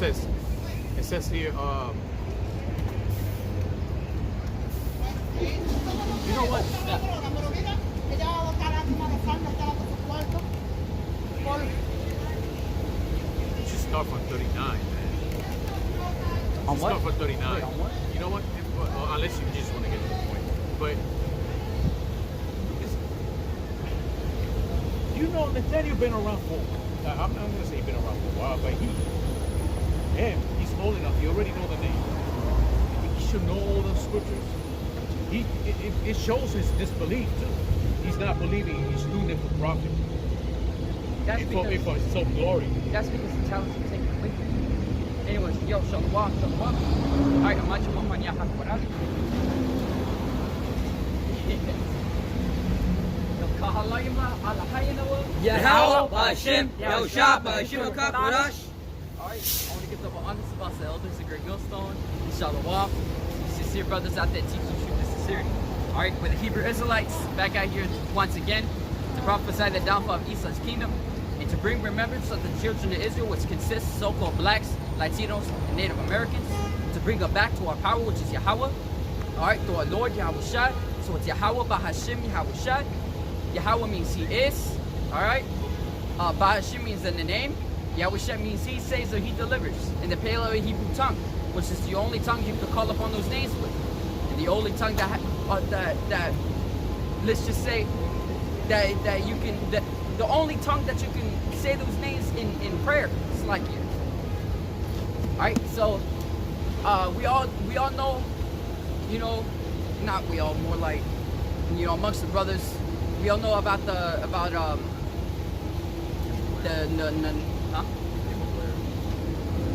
it says here. You know what? You should start from 39, man. On what? Start from 39. Wait, on what? You know what? Unless you just want to get to the point. But you know, Nathaniel been around for. I'm not gonna say he's been around for a while, but he's old enough. He already know the name. He should know all the scriptures. It shows his disbelief too. He's not believing. He's doing it for profit. That's for his own glory. That's because the talents are taken away from you. Anyways, yo, shalom. Alright, I'm watching one on Yahawashi. Yahawashi, Yahawashi, Alright, I want to give double honors about the elders of Great Millstone. Shalom. Sincere brothers out there teaching truth and sincerity. Alright, we're the Hebrew Israelites back out here once again to prophesy the downfall of Esau's kingdom and to bring remembrance of the children of Israel, which consists of so-called blacks, Latinos, and Native Americans, to bring us back to our power, which is Yahweh. Alright, through our Lord Yahawashi. So it's Yahweh Bahashim Yahawashi. Yahweh means he is. Alright. Bahashim means in the name. Yahawashi means he saves or he delivers in the Paleo Hebrew tongue, which is the only tongue you can call upon those names with. And the only tongue that let's just say that you can, the only tongue that you can say those names in prayer. It's like you. Alright, so we all know, you know, not we all, more like, you know, amongst the brothers, we all know about the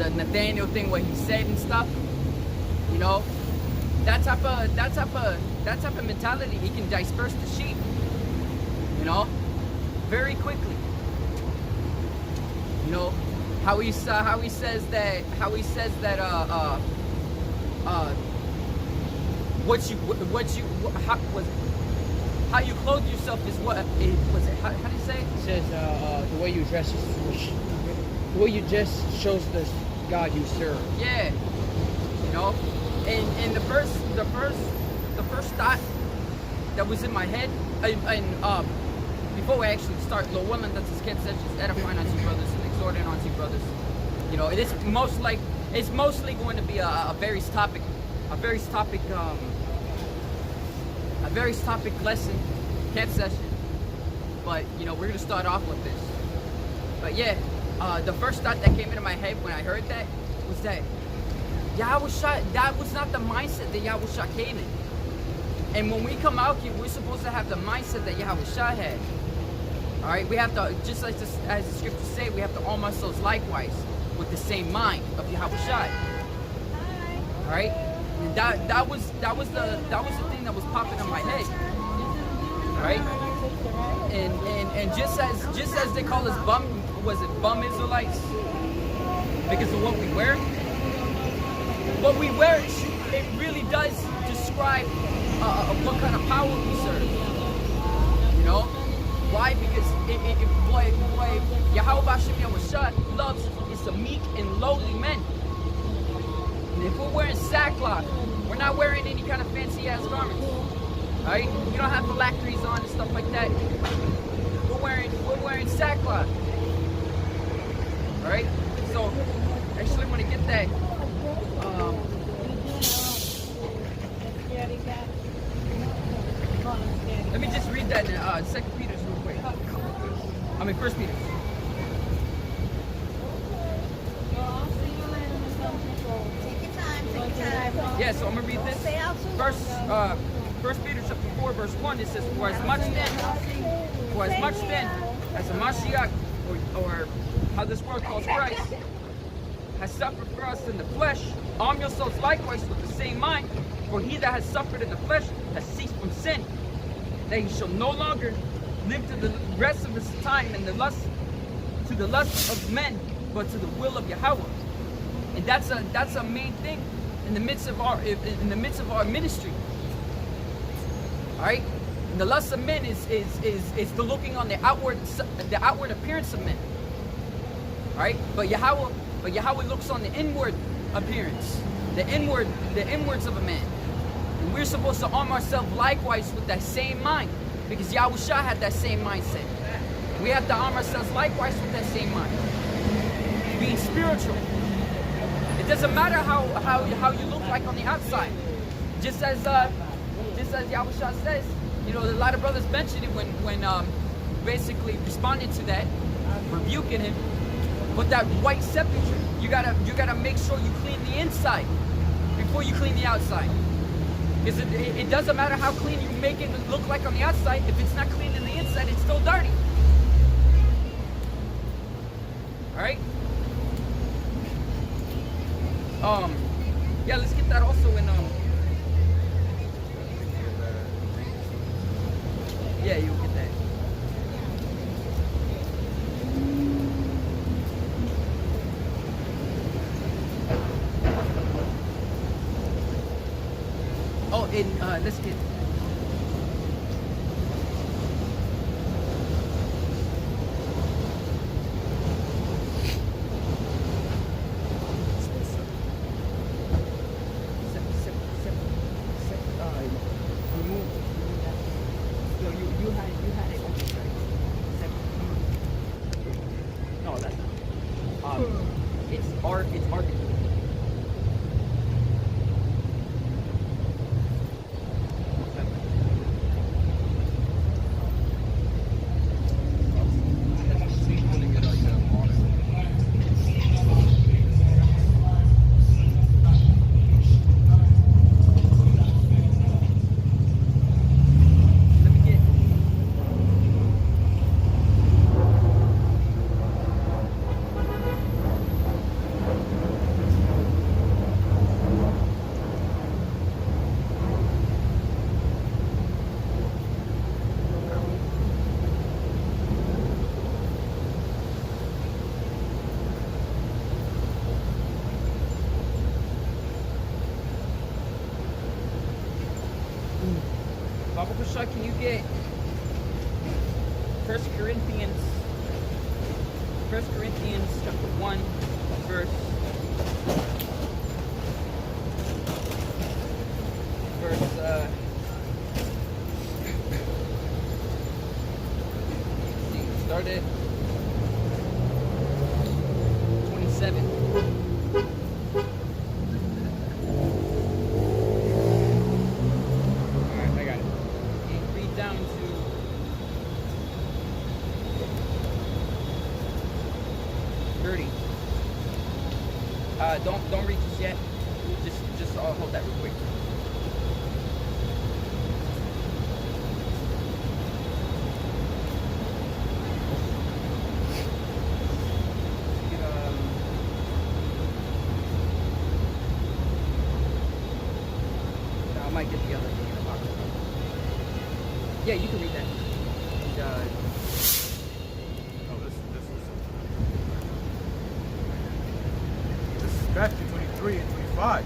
Nathaniel thing, what he said and stuff. You know, that type of mentality, he can disperse the sheep. You know, very quickly. You know, how he says that how you clothe yourself is what it was. How do you say it? It says the way you dress shows the God you serve. Yeah, you know, and the first thought that was in my head, and before we actually start, Lord willing, that's his kid says, just edifying unto brothers and exhorting unto brothers. You know, it's mostly going to be a various topic lesson, camp session. But you know, we're gonna start off with this. But yeah, the first thought that came into my head when I heard that was that Yahawashi, that was not the mindset that Yahawashi came in. And when we come out here, we're supposed to have the mindset that Yahawashi had. Alright, we have to, just like this, as the scriptures say, we have to arm ourselves likewise with the same mind of Yahawashi. Alright? And that was the thing that was popping in my head. Right? And just as they call us bum Israelites because of what we wear? What we wear, it really does describe what kind of power we serve. You know? Why? Because boy, Yahawashi Yahawashi loves is the meek and lowly men. And if we're wearing sackcloth, we're not wearing any kind of fancy ass garments. Alright? You don't have phylacteries on and stuff like that. We're wearing sackcloth. Alright? So actually want to get that let me just read that in 2 Peter's real quick. I mean 1 Peter. Yeah, so I'm gonna read this. First Peter chapter 4, verse 1. It says, For as much then as a Mashiach, or how this world calls Christ, has suffered for us in the flesh, arm yourselves likewise with the same mind. For he that has suffered in the flesh has ceased from sin, that he shall no longer live to the rest of his time in the lust of men, but to the will of Yahweh. And that's a main thing in the midst of our ministry. All right, and the lust of men is the looking on the outward appearance of men. All right, but but Yahweh looks on the inward appearance, the inwards of a man. And we're supposed to arm ourselves likewise with that same mind, because Yahawashi had that same mindset. We have to arm ourselves likewise with that same mind, being spiritual. It doesn't matter how you look like on the outside. Just as Yahawashi says, you know, a lot of brothers mentioned it when basically responding to that, rebuking him. But that white sepulchre, you gotta make sure you clean the inside before you clean the outside. Because it doesn't matter how clean you make it look like on the outside, if it's not clean in the inside, it's still dirty. Alright? Yeah, let's get that also in yeah, you'll get that. Oh, and let's get it's art. Baba Kushai, can you get 1 Corinthians chapter 1, verse 27. Don't read this yet. Just I'll hold that real quick. I might get the other thing in the pocket. Yeah, you can read that. And, Matthew 23 and 25.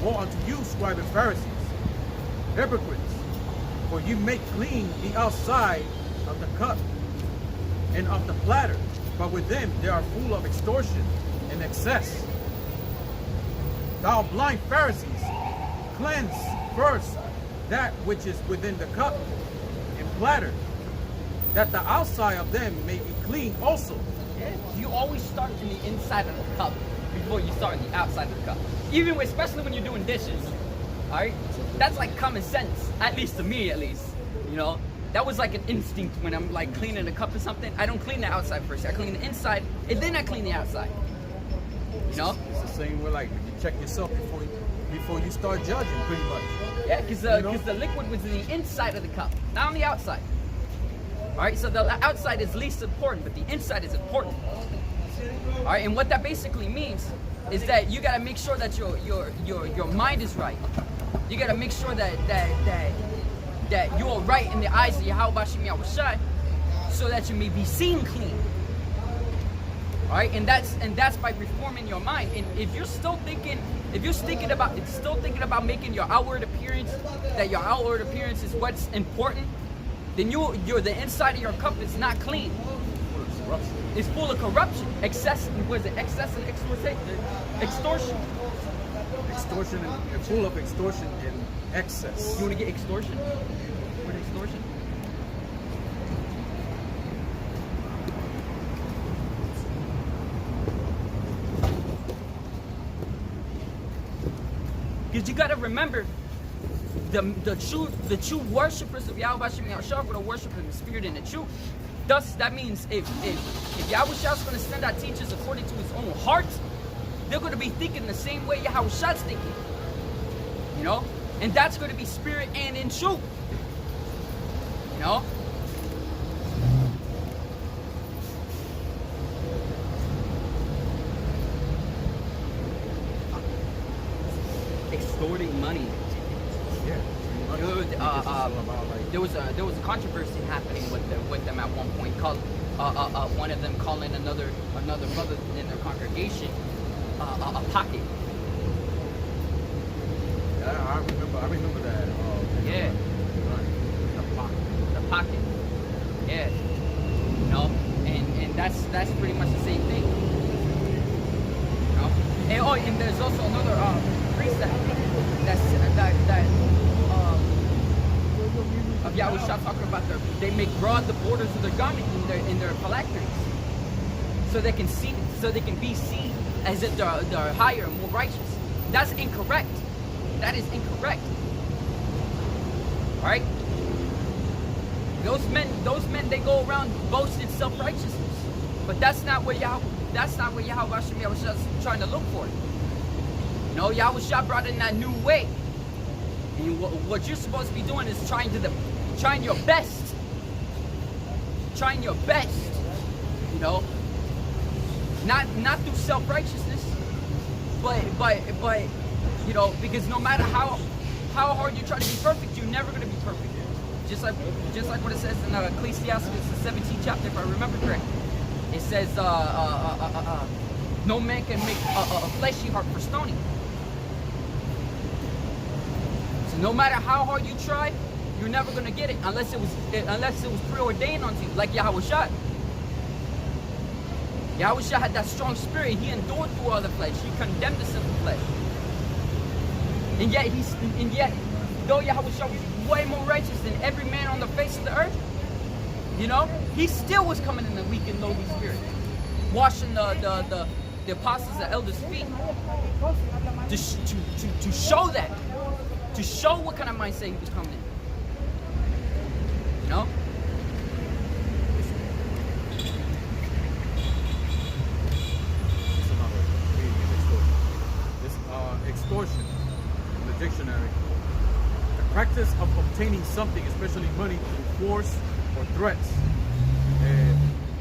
Woe unto you, scribes and Pharisees, hypocrites, for you make clean the outside of the cup and of the platter, but within they are full of extortion and excess. Thou blind Pharisees, cleanse first that which is within the cup and platter, that the outside of them may be clean also. yeah, you always start in the inside of the cup before you start the outside of the cup. Especially when you're doing dishes. Alright? That's like common sense. At least to me, at least. You know? That was like an instinct when I'm like cleaning a cup or something. I don't clean the outside first. I clean the inside and then I clean the outside. You know? It's the same way, like, you check yourself before you start judging, pretty much. Yeah, because the liquid was in the inside of the cup, not on the outside. Alright, so the outside is least important, but the inside is important. Alright, and what that basically means is that you gotta make sure that your mind is right. You gotta make sure that you're right in the eyes of Yahawashi, so that you may be seen clean. Alright, and that's by reforming your mind. And if you're still thinking about making your outward appearance, that your outward appearance is what's important, then the inside of your cup is not clean. corruption. It's full of corruption, excess. Was it excess and extortion? Extortion and full of extortion and excess. You want to get extortion? What extortion? Because you got to remember, the true worshipers of Yahawashi and Yahawashi are going to worship in the spirit and the truth. Thus, that means if Yahawashi is going to send out teachers according to his own heart, they're going to be thinking the same way Yahawashi's thinking. You know? And that's going to be spirit and in truth. You know? Extorting money. Yeah. Dude, there was a controversy happening with them at one point. Called one of them calling another brother in their congregation a pocket. Yeah, I remember that. Yeah. The pocket. Yeah. You know, and that's pretty much the same thing. You know, and there's also another precept that of Yahawashi talking about they make broad the borders of their garment in their phylacteries, so they can be seen as if they're higher and more righteous. That's incorrect. That is incorrect. All right. Those men, they go around boasting self-righteousness, but that's not what Yahawashi is trying to look for. You know, Yahawashi brought in that new way. And what you're supposed to be doing is trying your best. Trying your best. You know? Not through self-righteousness, but you know, because no matter how hard you try to be perfect, you're never gonna be perfect. Just like what it says in Ecclesiastes, the 17th chapter, if I remember correctly. It says no man can make a fleshy heart for stony. No matter how hard you try, you're never gonna get it unless it was preordained unto you, like Yahawashi. Yahawashi had that strong spirit. He endured through all the flesh. He condemned the sinful flesh. And yet, though Yahawashi was way more righteous than every man on the face of the earth, you know, he still was coming in the weak and lowly spirit, washing the apostles, the elders' feet, to show that. To show what kind of mindset he was coming in. You know? It's another meaning of extortion. This extortion in the dictionary, the practice of obtaining something, especially money, through force or threats.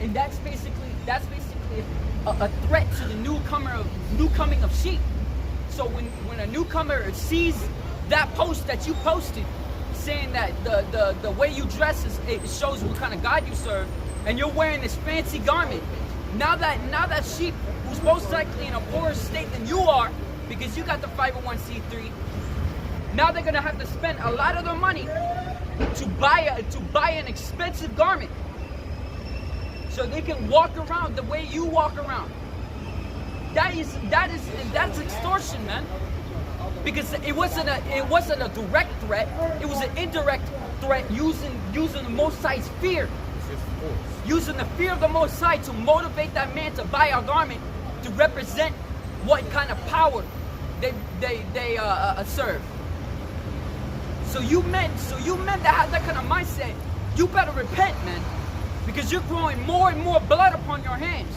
And that's basically a threat to the new coming of sheep. So when a newcomer sees that post that you posted saying that the way you dress it shows what kind of God you serve, and you're wearing this fancy garment, now that sheep, who's most likely in a poorer state than you are because you got the 501c3, now they're gonna have to spend a lot of their money to buy an expensive garment so they can walk around the way you walk around. That's extortion, man. Because it wasn't a direct threat. It was an indirect threat using the Most High's fear. Using the fear of the Most High to motivate that man to buy a garment to represent what kind of power they serve. So you men that have that kind of mindset, you better repent, man, because you're growing more and more blood upon your hands.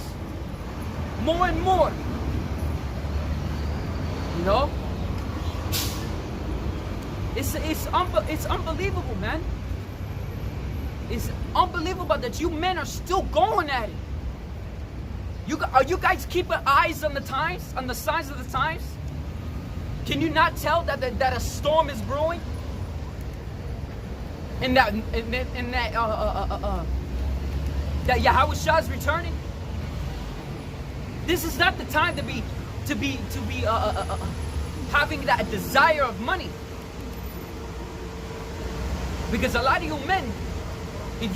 More and more. You know? It's unbelievable, man. It's unbelievable that you men are still going at it. Are you guys keeping eyes on the times, on the signs of the times? Can you not tell that a storm is brewing? And that Yahawashi is returning? This is not the time to be having that desire of money. Because a lot of you men, if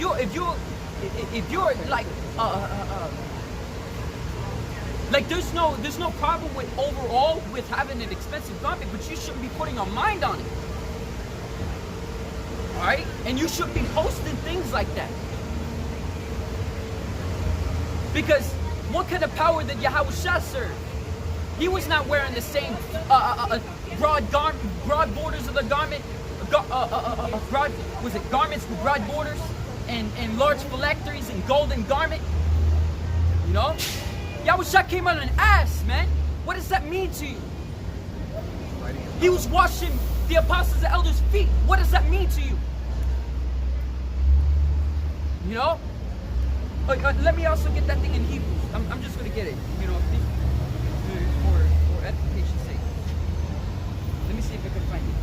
if you're like there's no problem with overall with having an expensive garment, but you shouldn't be putting your mind on it. All right, and you shouldn't be posting things like that. Because what kind of power did Yahawashi serve? He was not wearing the same broad borders of the garment, garments with broad borders and large phylacteries and golden garment. You know? Yahawashi came on an ass, man. What does that mean to you? He was washing the apostles and elders' feet. What does that mean to you? You know? Let me also get that thing in Hebrews. I'm just going to get it, you know, for edification's sake. Let me see if I can find it.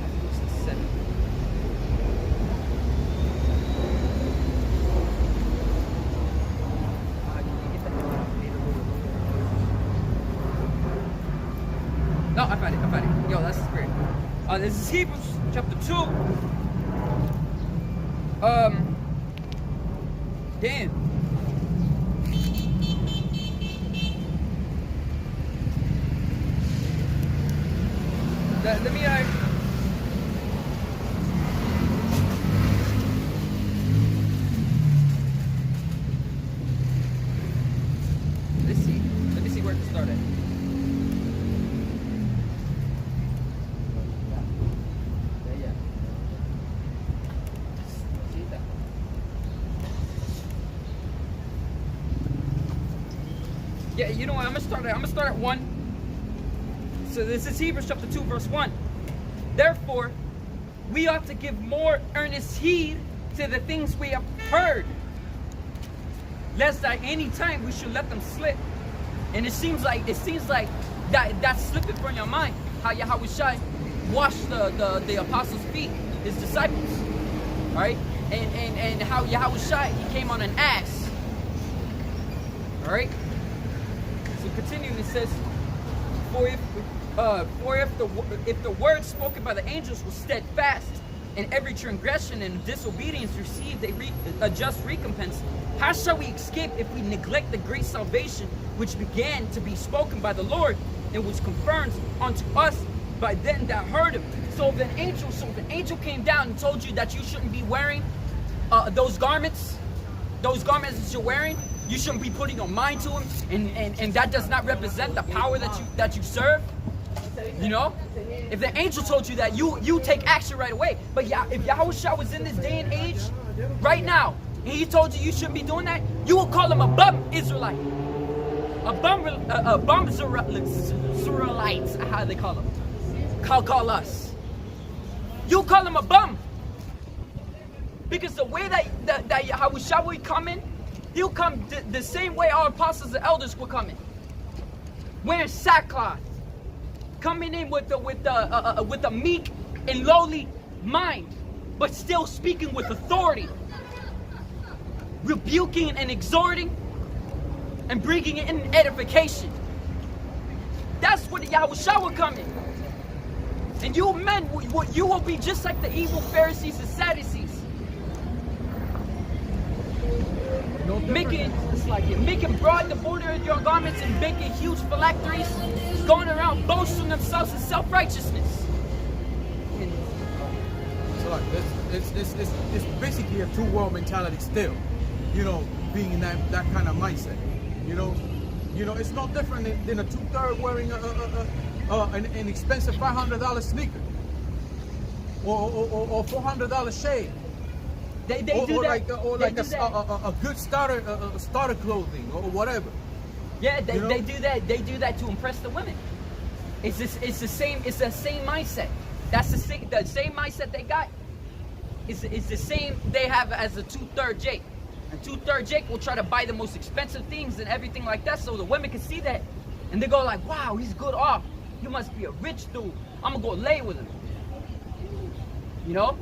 I think it's 7. No, I found it. Yo, that's great. This is Hebrews chapter 2. Damn. Let me Let me see where to start at. Yeah, you know what? I'm gonna start at 1. So this is Hebrews chapter 2, verse 1. Therefore, we ought to give more earnest heed to the things we have heard, lest at any time we should let them slip. And it seems like that's slipping from your mind. How Yahawashi washed the apostles' feet, his disciples, right? And how Yahawashi, he came on an ass, all right? So continuing, it says, for if the word spoken by the angels was steadfast, and every transgression and disobedience received a just recompense, how shall we escape if we neglect the great salvation which began to be spoken by the Lord, and which confirmed unto us by them that heard him? So if an angel came down and told you that you shouldn't be wearing those garments that you're wearing, you shouldn't be putting your mind to him, and that does not represent the power that you serve. You know, if the angel told you that, you take action right away. But yeah, if Yahawashi was in this day and age, right now, and he told you shouldn't be doing that, you will call him a bum Israelite, a bum Israelites. How do they call him? Call us. You call him a bum, because the way that Yahawashi will come in, he'll come the same way our apostles and elders were coming, wearing sackcloth, coming in with a meek and lowly mind, but still speaking with authority, rebuking and exhorting, and bringing in edification. That's what Yahawashi will come in. And you men, you will be just like the evil Pharisees and Sadducees, making broad the border of your garments and making huge phylacteries, going around boasting themselves in self-righteousness. So like it's basically a two-world mentality still, you know, being in that kind of mindset. You know, it's no different than a two-third wearing an expensive $500 sneaker or $400 shade. They do that. A good starter clothing or whatever. Yeah, they do that. They do that to impress the women. It's the same mindset. That's the same mindset they got. It's the same they have as a 2/3 Jake. And 2/3 Jake will try to buy the most expensive things and everything like that, so the women can see that, and they go like, "Wow, he's good off. He must be a rich dude. I'm gonna go lay with him." You know.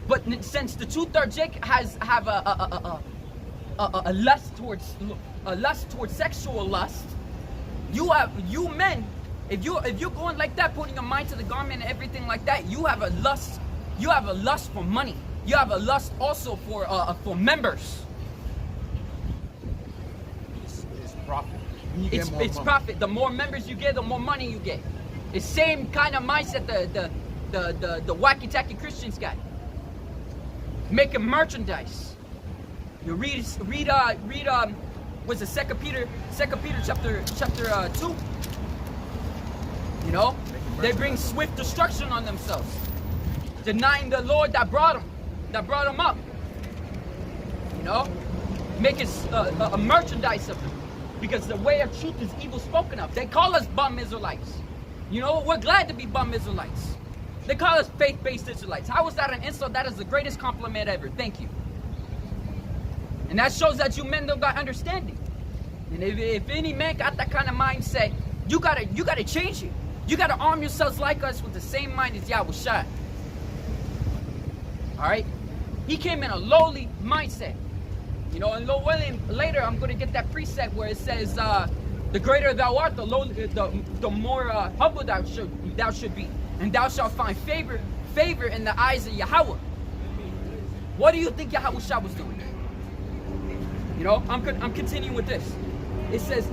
But since the 2/3 Jake have a lust towards sexual lust, you men If you're going like that, putting your mind to the garment and everything like that, you have a lust. You have a lust for money. You have a lust also for members. It's profit. You get more It's money. profit. The more members you get, the more money you get. The same kind of mindset the wacky tacky Christians got. Making merchandise. You read what's it, Second Peter chapter 2. You know, they bring swift destruction on themselves, denying the Lord that brought them up. You know, making a merchandise of them, because the way of truth is evil spoken of. They call us bum Israelites. You know, we're glad to be bum Israelites. They call us faith-based Israelites. How is that an insult? That is the greatest compliment ever. Thank you. And that shows that you men don't got understanding. And if any man got that kind of mindset, you gotta change it. You gotta arm yourselves like us with the same mind as Yahawashi. Alright? He came in a lowly mindset. You know, and later I'm gonna get that precept where it says, the greater thou art, the more humble thou should be. And thou shalt find favor in the eyes of Yahweh. What do you think Yahawashi was doing? You know, I'm continuing with this. It says,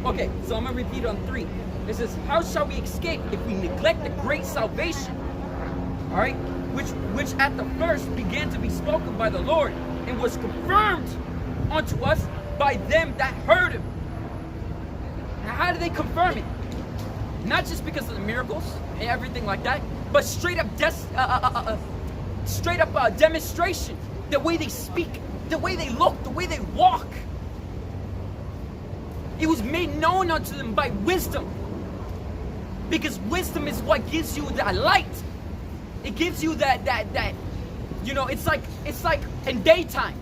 okay, so I'm going to repeat on 3. It says, how shall we escape if we neglect the great salvation? All right, which at the first began to be spoken by the Lord and was confirmed unto us by them that heard him. Now, how did they confirm it? Not just because of the miracles and everything like that, but straight up demonstration. The way they speak, the way they look, the way they walk. It was made known unto them by wisdom. Because wisdom is what gives you that light. It gives you that you know, it's like in daytime.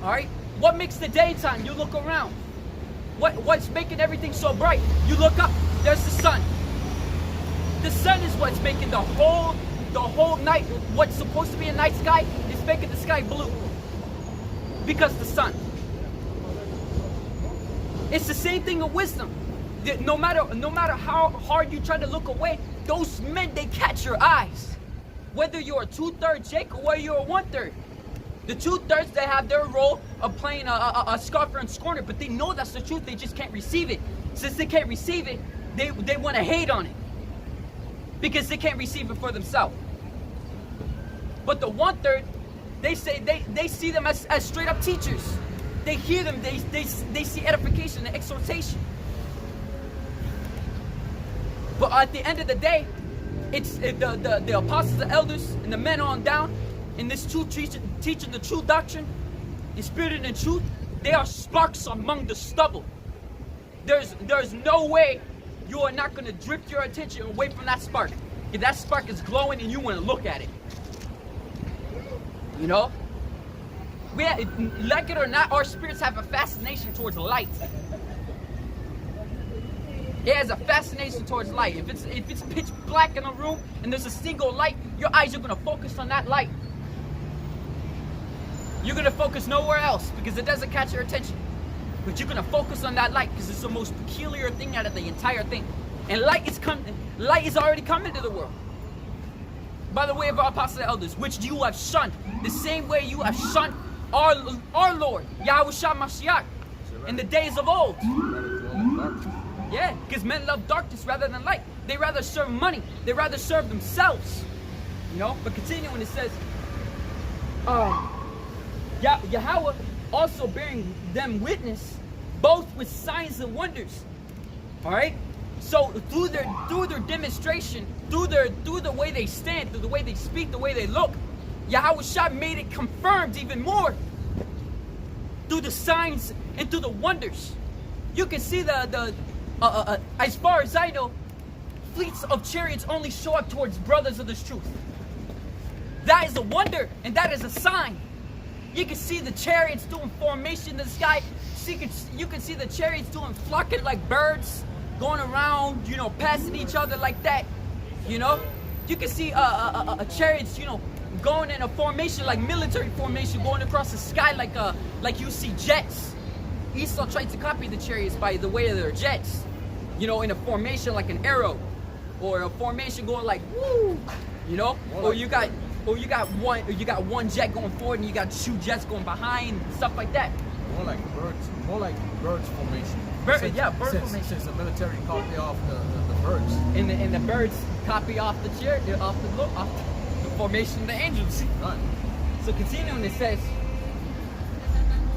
Alright? What makes the daytime? You look around. What's making everything so bright? You look up, there's the sun. The sun is what's making the whole night, what's supposed to be a night sky, is making the sky blue. Because the sun. It's the same thing with wisdom. No matter how hard you try to look away, those men, they catch your eyes. Whether you're a 2/3 Jake or whether you're a 1/3. The 2/3, they have their role of playing a scoffer and scorner, but they know that's the truth, they just can't receive it. Since they can't receive it, they want to hate on it. Because they can't receive it for themselves. But the 1/3, they say they see them as straight up teachers. They hear them, they see edification and exhortation. But at the end of the day, it's the apostles, the elders, and the men on down in this truth teaching the true doctrine, the spirit and the truth. They are sparks among the stubble. There's no way you are not going to drift your attention away from that spark. If that spark is glowing and you want to look at it. You know? Like it or not, our spirits have a fascination towards light. It has a fascination towards light. If it's pitch black in a room and there's a single light, your eyes are going to focus on that light. You're going to focus nowhere else because it doesn't catch your attention. But you're going to focus on that light because it's the most peculiar thing out of the entire thing. And light is already coming to the world. By the way of our apostles and elders, which you have shunned, the same way you have shunned our Lord, Yahawashi Mashiach, in the days of old. Yeah, because men love darkness rather than light. They rather serve money. They rather serve themselves. You know, but continuing, it says, Yahweh also bearing them witness, both with signs and wonders. All right. So through their demonstration, through the way they stand, through the way they speak, the way they look, Yahawashi made it confirmed even more through the signs and through the wonders. You can see as far as I know, fleets of chariots only show up towards brothers of this truth. That is a wonder, and that is a sign. You can see the chariots doing formation in the sky. You can see the chariots doing flocking like birds, going around, you know, passing each other like that. You know, you can see chariots, you know, going in a formation like military formation, going across the sky like you see jets. Esau tried to copy the chariots by the way of their jets. you know, in a formation like an arrow, or a formation going like woo, you know, or you got one jet going forward and you got 2 jets going behind, stuff like that. More like birds formation. Bird Since formation. the military copy off the birds. And the birds copy off the formation of the angels. Right. So continuing, it says,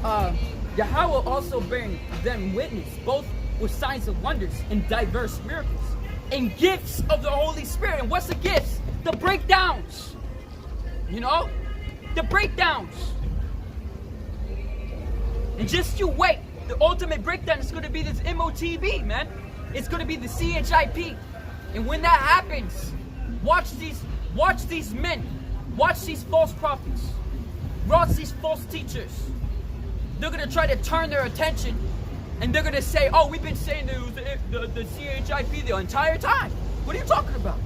Yahweh also bearing them witness, both with signs and wonders and diverse miracles, and gifts of the Holy Spirit. And what's the gifts? The breakdowns. You know? The breakdowns. And just you wait. The ultimate breakdown is going to be this MOTB, man. It's going to be the CHIP. And when that happens, watch these men. Watch these false prophets. Watch these false teachers. They're going to try to turn their attention, and they're going to say, oh, we've been saying the CHIP the entire time. What are you talking about?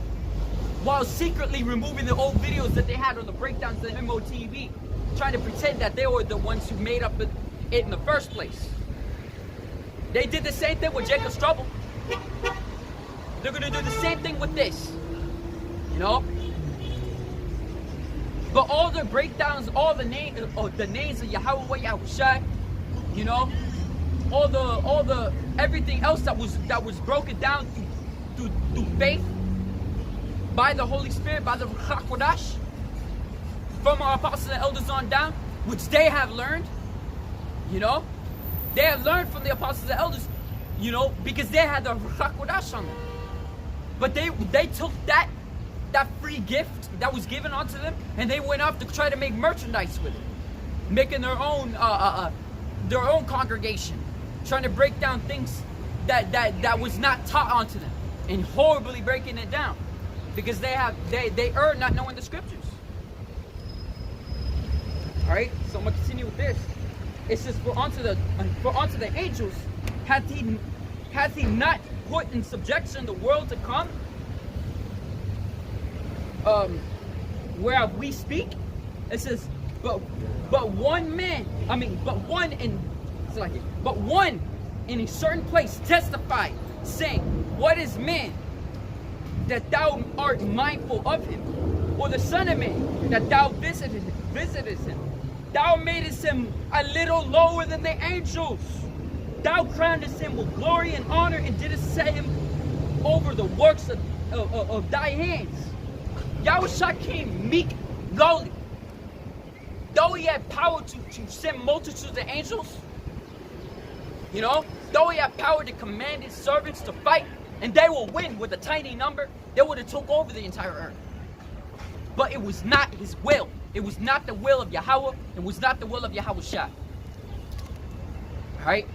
While secretly removing the old videos that they had on the breakdowns of the MOTV, trying to pretend that they were the ones who made up it in the first place. They did the same thing with Jacob Strubble. They're going to do the same thing with this. You know? But all the breakdowns, all the names of Yahweh, Yahawashi, you know, all the everything else that was broken down through faith by the Holy Spirit, by the Ruach HaKodesh, from our apostles and elders on down, which they have learned, you know, they have learned from the apostles and elders, you know, because they had the Ruach HaKodesh on them. But they took that free gift that was given onto them, and they went off to try to make merchandise with it, making their own congregation, trying to break down things that was not taught onto them, and horribly breaking it down, because they err not knowing the scriptures. All right, so I'm gonna continue with this. It says, for unto the angels hath he not put in subjection the world to come, whereof we speak. It says, but one in a certain place testified, saying, what is man that thou art mindful of him, or the son of man that thou visitest him? Thou madest him a little lower than the angels. Thou crownedest him with glory and honor, and didst set him over the works of thy hands. Yahawashi came meek, lowly. Though he had power to send multitudes of angels, you know, though he had power to command his servants to fight, and they will win with a tiny number, they would have took over the entire earth. But it was not his will. It was not the will of Yahweh. It was not the will of Yahawashi. Alright?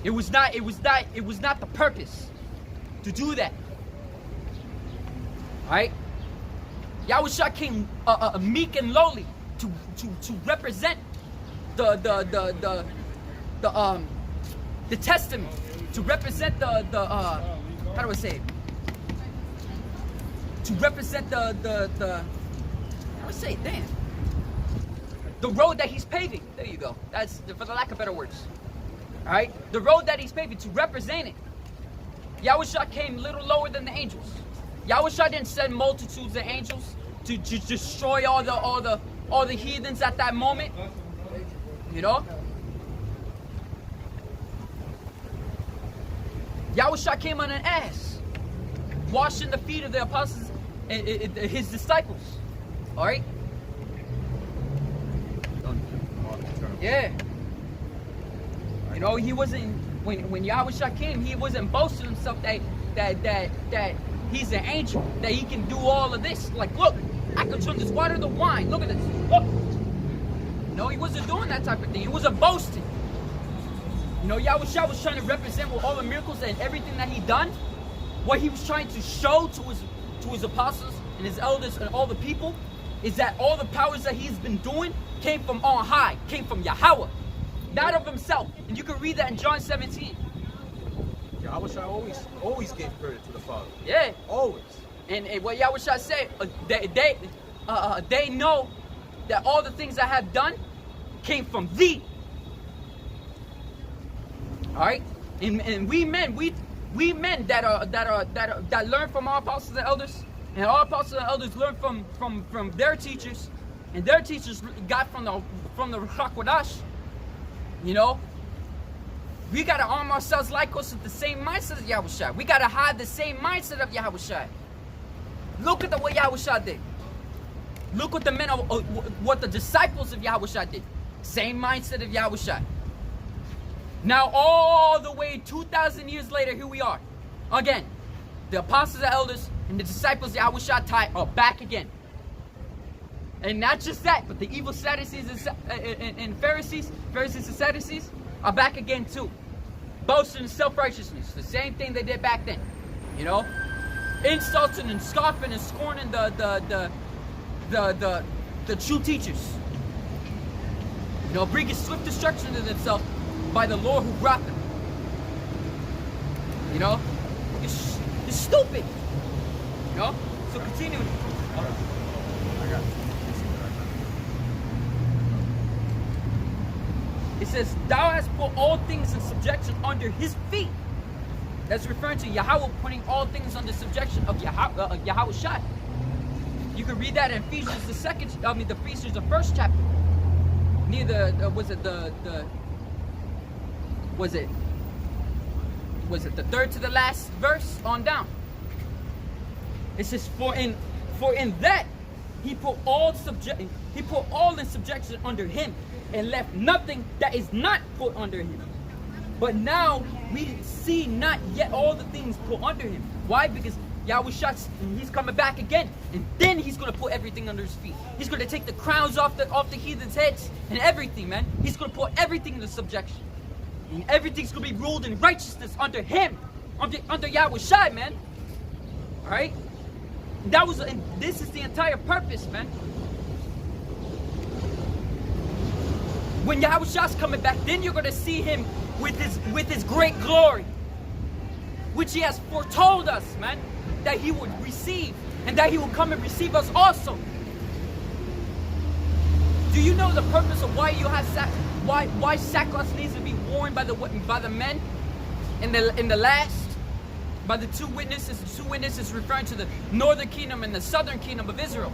It was not the purpose to do that. Alright? Yahawashi came meek and lowly to represent the testament, to represent the how do I say it? To represent the how do I say it? Damn. The road that he's paving. There you go. That's for the lack of better words. All right, the road that he's paving, to represent it. Yahawashi came a little lower than the angels. Yahawashi didn't send multitudes of angels to destroy all the heathens at that moment. You know. Yahawashi came on an ass, washing the feet of the apostles and his disciples. All right. Yeah. You know, he wasn't, when Yahawashi came, he wasn't boasting himself that he's an angel, that he can do all of this. Like, look, I can turn this water to wine. Look at this. Look. No, he wasn't doing that type of thing. He wasn't boasting. You know, Yahawashi was trying to represent with all the miracles and everything that he done. What he was trying to show to his apostles and his elders and all the people is that all the powers that he's been doing came from on high, came from Yahweh, not of himself. And you can read that in John 17. Yahawashi always gave credit to the Father. Yeah. Always. And what Yahawashi said, they know that all the things I have done came from thee. All right. And we men that learn from our apostles and elders, and our apostles and elders learn from their teachers, and their teachers got from the Yahawashi. You know, we gotta arm ourselves like us with the same mindset of Yahawashi. We gotta have the same mindset of Yahawashi. Look at the way Yahawashi did. Look what what the disciples of Yahawashi did. Same mindset of Yahawashi. Now all the way 2,000 years later, here we are. Again, the apostles and elders and the disciples of Yahawashi are back again. And not just that, but the evil Sadducees and Pharisees and Sadducees are back again too. Boasting in self-righteousness. The same thing they did back then. You know? Insulting and scoffing and scorning the true teachers. You know, bringing swift destruction to themselves by the Lord who brought them. You know? It's stupid. You know? So continuing. I got it. It says, thou hast put all things in subjection under his feet. That's referring to Yahweh putting all things under subjection of Yahawashi. You can read that in Ephesians the first chapter. Near the third to the last verse on down. It says, for in that he put all in subjection under him, and left nothing that is not put under him. But now we see not yet all the things put under him. Why? Because Yahawashi, he's coming back again, and then he's going to put everything under his feet. He's going to take the crowns off the heathens' heads and everything, man. He's going to put everything into subjection, and everything's going to be ruled in righteousness under him, under Yahawashi, man. All right. And this is the entire purpose, man. When Yahawashi's coming back, then you're going to see him with his great glory, which he has foretold us, man, that he would receive, and that he will come and receive us also. Do you know the purpose of why you have why sackcloth needs to be worn by the men in the last, by the two witnesses? The two witnesses referring to the northern kingdom and the southern kingdom of Israel,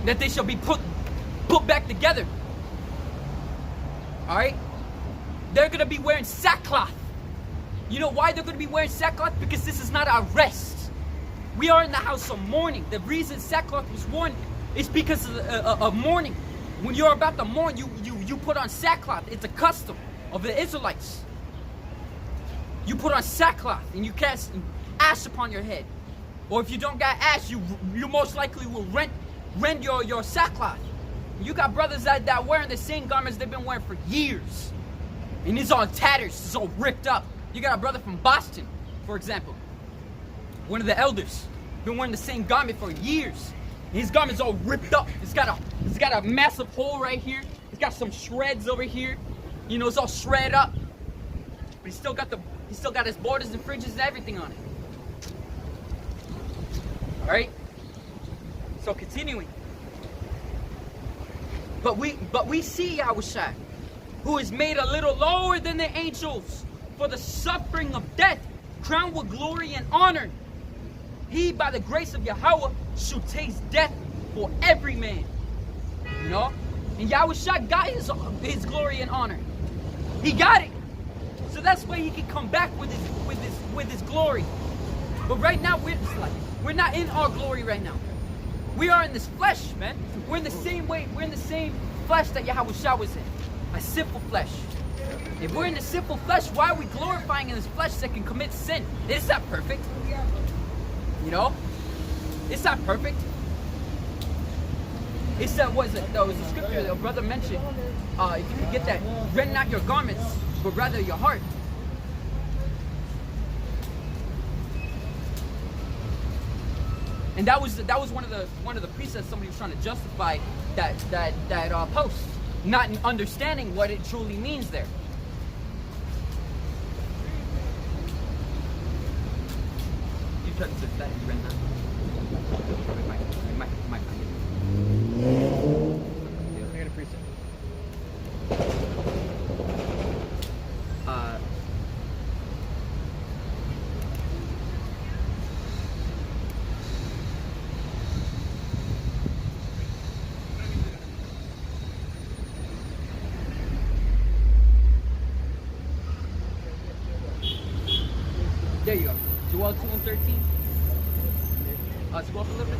that they shall be put back together. All right, they're gonna be wearing sackcloth. You know why they're gonna be wearing sackcloth? Because this is not our rest. We are in the house of mourning. The reason sackcloth was worn is because of mourning. When you're about to mourn, you put on sackcloth. It's a custom of the Israelites. You put on sackcloth and you cast ash upon your head, or if you don't got ash, you most likely will rend your sackcloth. You got brothers that wearing the same garments they've been wearing for years, and it's all tatters, it's all ripped up. You got a brother from Boston, for example, one of the elders, been wearing the same garment for years. And his garment's all ripped up. It's got a massive hole right here. It's got some shreds over here. You know, it's all shred up. But he's still got his borders and fringes and everything on it. All right. So continuing. But we see Yahawashi, who is made a little lower than the angels, for the suffering of death, crowned with glory and honor. He, by the grace of Yahweh, shall taste death for every man. You know? And Yahawashi got his glory and honor. He got it. So that's why he can come back with his glory. But right now we're not in our glory right now. We are in this flesh, man. We're in the same way. We're in the same flesh that Yahawashi was in. A sinful flesh. If we're in the sinful flesh, why are we glorifying in this flesh that can commit sin? It's not perfect. You know? It's not perfect. It said, there was a scripture that a brother mentioned. If you could get that, rend not your garments, but rather your heart. And that was one of the precepts somebody was trying to justify that post, not understanding what it truly means there. You tried to that you read that. We might find it. I got a precept. There you go. Joel 2 and 13. Scroll up a little bit.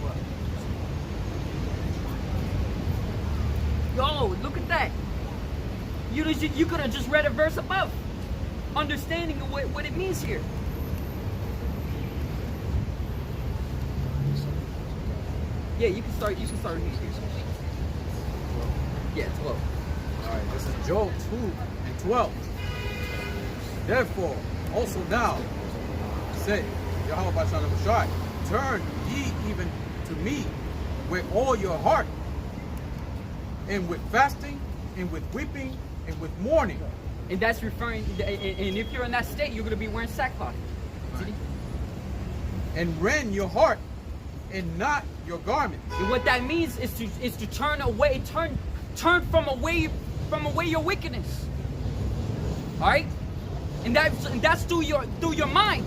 Yo, look at that. You could have just read a verse above, understanding what it means here. Yeah, you can start reading here. Yeah, 12. All right, this is Job 2 and 12. Therefore, also now, say, Yahawashi, turn ye even to me with all your heart, and with fasting, and with weeping, and with mourning. And that's referring, and if you're in that state, you're going to be wearing sackcloth. Right. And rend your heart, and not your garments. And what that means is to turn away, turn from away your wickedness. All right, and that's through your mind.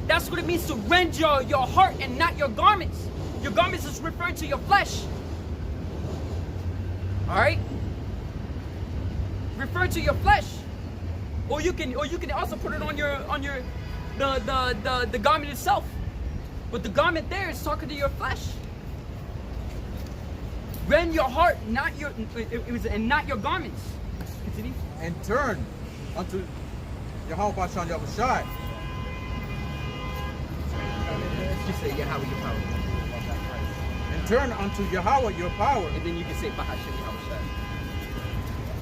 That's what it means to rend your heart and not your garments. Your garments is referring to your flesh. All right, refer to your flesh, or you can also put it on the garment itself. But the garment there is talking to your flesh. Rend your heart, not your and not your garments. Continue. And turn unto Yahawashi. Just say Yahweh your power. And turn unto Yahweh your power. And then you can say Bahashem Yahawashi.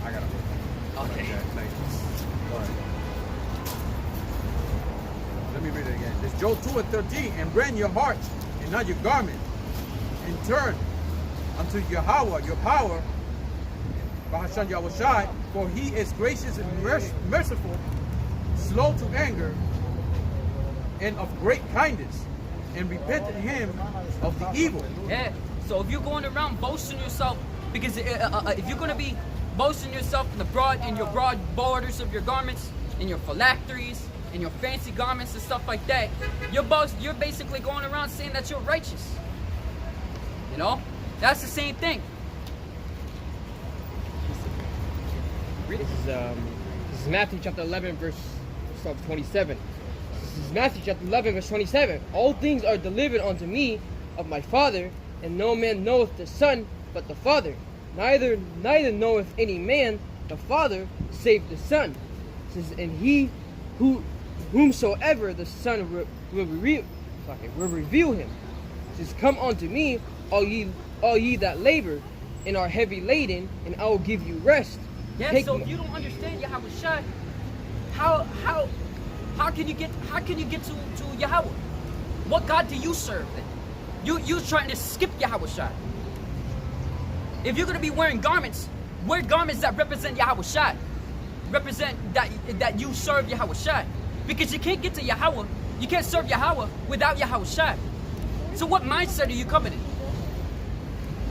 I gotta put Okay. All right. Let me read it again. It's Job 2 and 13. And rend your heart and not your garment. And turn unto Yahweh your power. Bahashan Yahawashi, for he is gracious and merciful, slow to anger, and of great kindness, and repented him of the evil. Yeah. So if you're going around boasting yourself, because if you're going to be boasting yourself in your broad borders of your garments, in your phylacteries, in your fancy garments and stuff like that, you're basically going around saying that you're righteous. You know, that's the same thing. This is Matthew chapter 11, verse 27. This is Matthew chapter 11, verse 27. All things are delivered unto me of my Father, and no man knoweth the Son but the Father. Neither knoweth any man the Father save the Son. It says, and he whomsoever the Son will reveal him. It says, come unto me, all ye that labor and are heavy laden, and I will give you rest. Yeah, so if you don't understand Yahawashi, how can you get to Yahweh? What God do you serve then? You trying to skip Yahawashi. If you're gonna be wearing garments, wear garments that represent Yahawashi. Represent that you serve Yahawashi. Because you can't get to Yahweh, you can't serve Yahweh without Yahawashi. So what mindset are you coming in?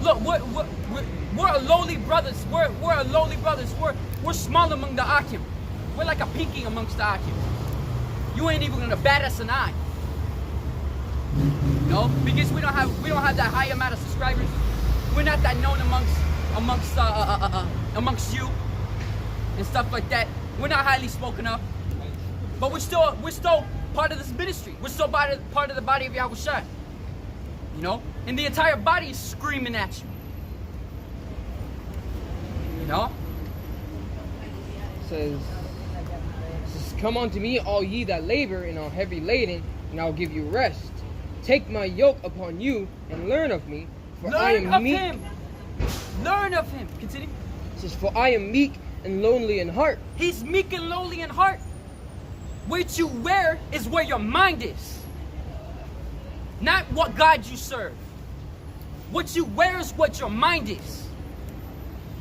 Look, we're a lowly brothers. We're a lowly brothers. We're small among the Akim. We're like a pinky amongst the Akim. You ain't even gonna bat us an eye. No, because we don't have that high amount of subscribers. We're not that known amongst you and stuff like that. We're not highly spoken of, but we're still part of this ministry. We're still part of the body of Yahawashi. You know, and the entire body is screaming at you. You know? It says, come unto me, all ye that labor and are heavy laden, and I'll give you rest. Take my yoke upon you and learn of me, for I am meek. Learn of him. Continue. It says, for I am meek and lonely in heart. He's meek and lowly in heart. What you wear is where your mind is. Not what God you serve. What you wear is what your mind is.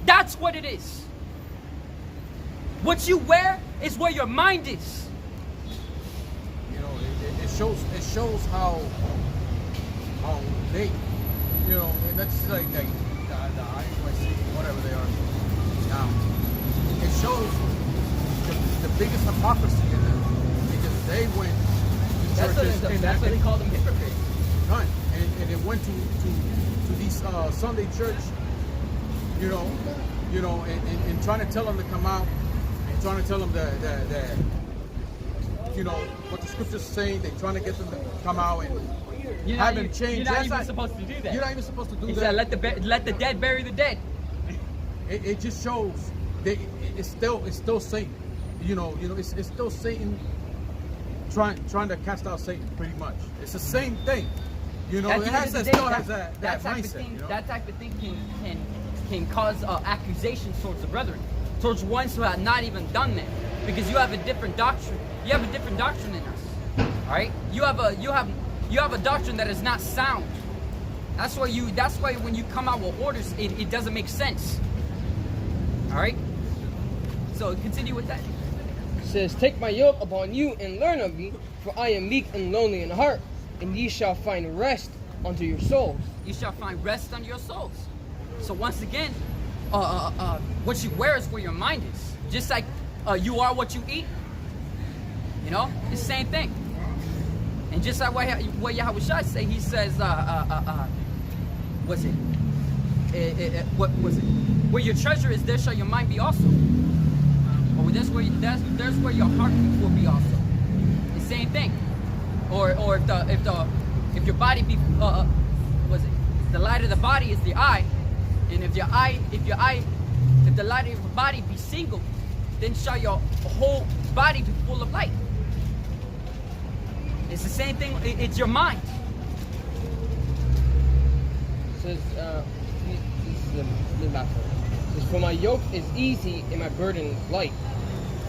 That's what it is. What you wear is where your mind is. You know, it shows how they, you know, and that's like the NYC, whatever they are now. It shows the biggest hypocrisy in them, because they went to churches. That's what they call them, hypocrites. Right, and it went to these Sunday church, you know, and trying to tell them to come out, and trying to tell them that you know, what the scriptures say. They're trying to get them to come out and have them change. You're not even supposed to do that. You're not even supposed to do He that. said, let the dead bury the dead. It just shows that it's still Satan. You know, it's still Satan trying to cast out Satan, pretty much. It's the same thing. You know, it has that mindset. You know? That type of thing can cause accusations towards the brethren, towards ones who have not even done that, because you have a different doctrine. You have a different doctrine than us. All right, you have a doctrine that is not sound. That's why when you come out with orders, it doesn't make sense. All right. So continue with that. It says, "Take my yoke upon you and learn of me, for I am meek and lowly in heart, and ye shall find rest unto your souls." You shall find rest unto your souls. So once again, what you wear is where your mind is. Just like you are what you eat. You know, it's the same thing. And just like what Yahawashi say, he says, what's it? What was it? Where your treasure is, there shall your mind be also. Or there's where your heart will be also. The same thing. Or if your body be what's it? The light of the body is the eye, and if the light of your body be single, then shall your whole body be full of light. It's the same thing. It's your mind. It says, this is the last one. It says, "For my yoke is easy and my burden is light."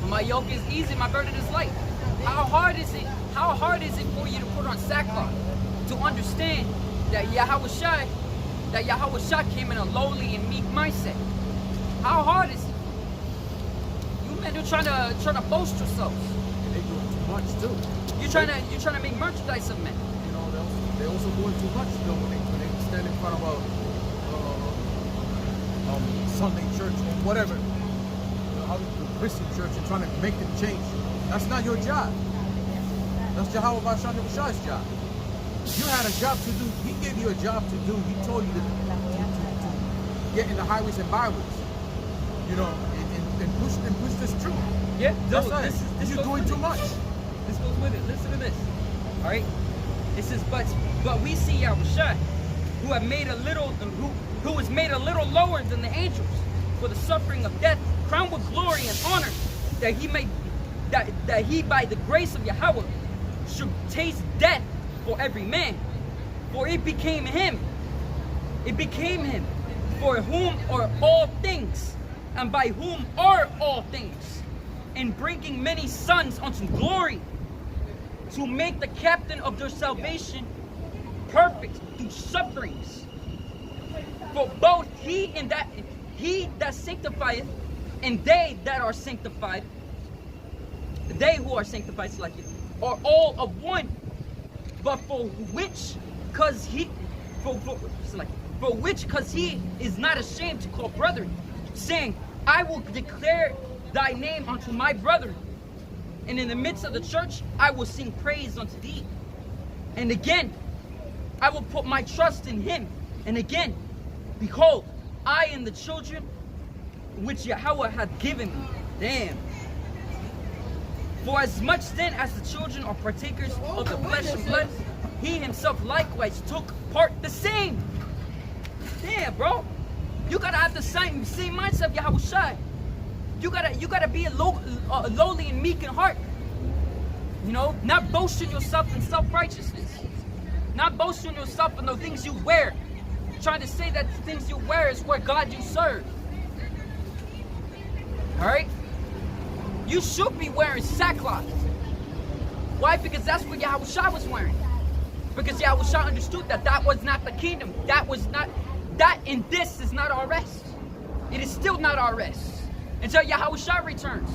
For my yoke is easy, my burden is light. How hard is it? How hard is it for you to put on sackcloth? To understand that Yahawashi came in a lowly and meek mindset. How hard is it? You men are trying to boast yourselves. They doing too much too. You're trying to make merchandise of men. You know, they also doing too much though when they stand in front of a Sunday church or whatever, you know, the Christian church, and trying to make them change. That's not your job. That's Yahawashi's job. You had a job to do. He gave you a job to do. He told you to get in the highways and byways, you know, and push this truth. Yeah, that's right. You're doing too much. This goes with it. Listen to this. All right. It says, but we see Yahawashi, who was made a little lower than the angels, for the suffering of death, crowned with glory and honor, that he by the grace of Yahweh should taste death for every man. For it became him, for whom are all things, and by whom are all things, in bringing many sons unto glory, to make the captain of their salvation perfect through sufferings. For both he that sanctifieth and they that are sanctified, they who are sanctified, selected, are all of one. But for which, cause he is not ashamed to call brethren, saying, I will declare thy name unto my brethren, and in the midst of the church I will sing praise unto thee. And again, I will put my trust in him. And again, behold, I and the children which Yahweh hath given me. Damn. For as much then as the children are partakers of the flesh and blood, he himself likewise took part the same. Damn, bro. You gotta have the same mindset of Yahawashi. You gotta be lowly and meek in heart. You know, not boasting yourself in self-righteousness. Not boasting yourself in the things you wear. Trying to say that the things you wear is what God you serve. Alright? You should be wearing sackcloth. Why? Because that's what Yahawashi was wearing. Because Yahawashi understood that was not the kingdom. That and this is not our rest. It is still not our rest. Until Yahawashi returns.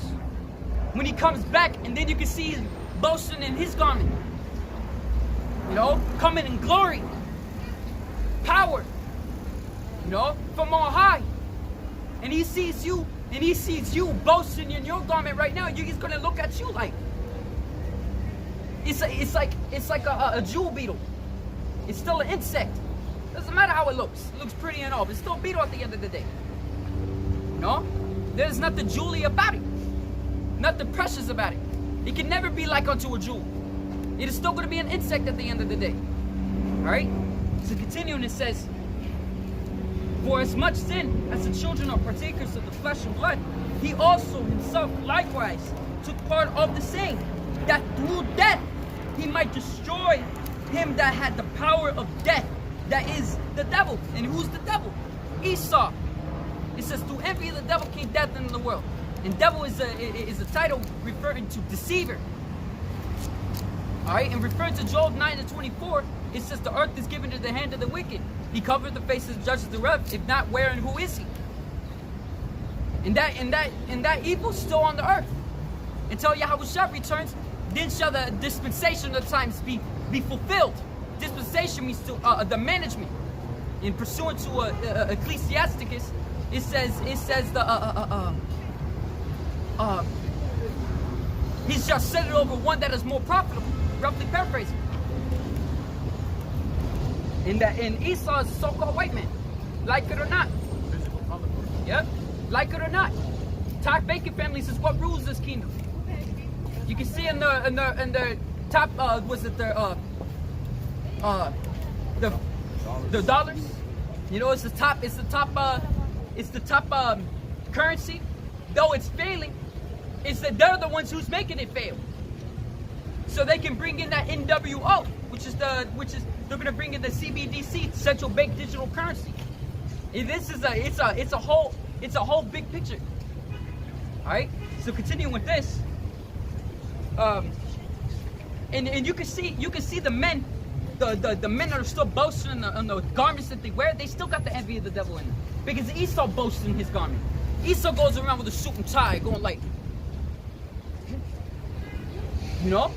When he comes back, and then you can see him boasting in his garment. You know, coming in glory. Power. You know, from on high. And he sees you boasting in your garment right now. He's gonna look at you like it's like a jewel beetle. It's still an insect. Doesn't matter how it looks. It looks pretty and all, but it's still a beetle at the end of the day. You know? There's nothing jewelly about it. Nothing precious about it. It can never be like unto a jewel. It is still going to be an insect at the end of the day. Alright? So continuing, it says, for as much sin as the children are partakers of the flesh and blood, he also himself likewise took part of the same, that through death he might destroy him that had the power of death, that is the devil. And who's the devil? Esau. It says, through envy of the devil came death into the world. And devil is a title referring to deceiver. Alright, and referring to Job 9:24, it says the earth is given to the hand of the wicked. He covered the faces of judges thereof, if not where and who is he? And that evil still on the earth. Until Yahawashi returns, then shall the dispensation of the times be fulfilled. Dispensation means to the management. In pursuant to Ecclesiasticus, it says the he shall set it over one that is more profitable. Roughly paraphrasing. And Esau is a so-called white man, like it or not. Yep, like it or not. Todd Bacon families is what rules this kingdom. You can see in the top was it the dollars. You know, it's the top currency. Though it's failing, it's that they're the ones who's making it fail. So they can bring in that NWO, which is they're gonna bring in the CBDC, central bank digital currency. And this is it's a whole big picture. All right. So continuing with this, and you can see the men, the men that are still boasting on the garments that they wear. They still got the envy of the devil in them, because Esau boasts in his garment. Esau goes around with a suit and tie, going like, you know.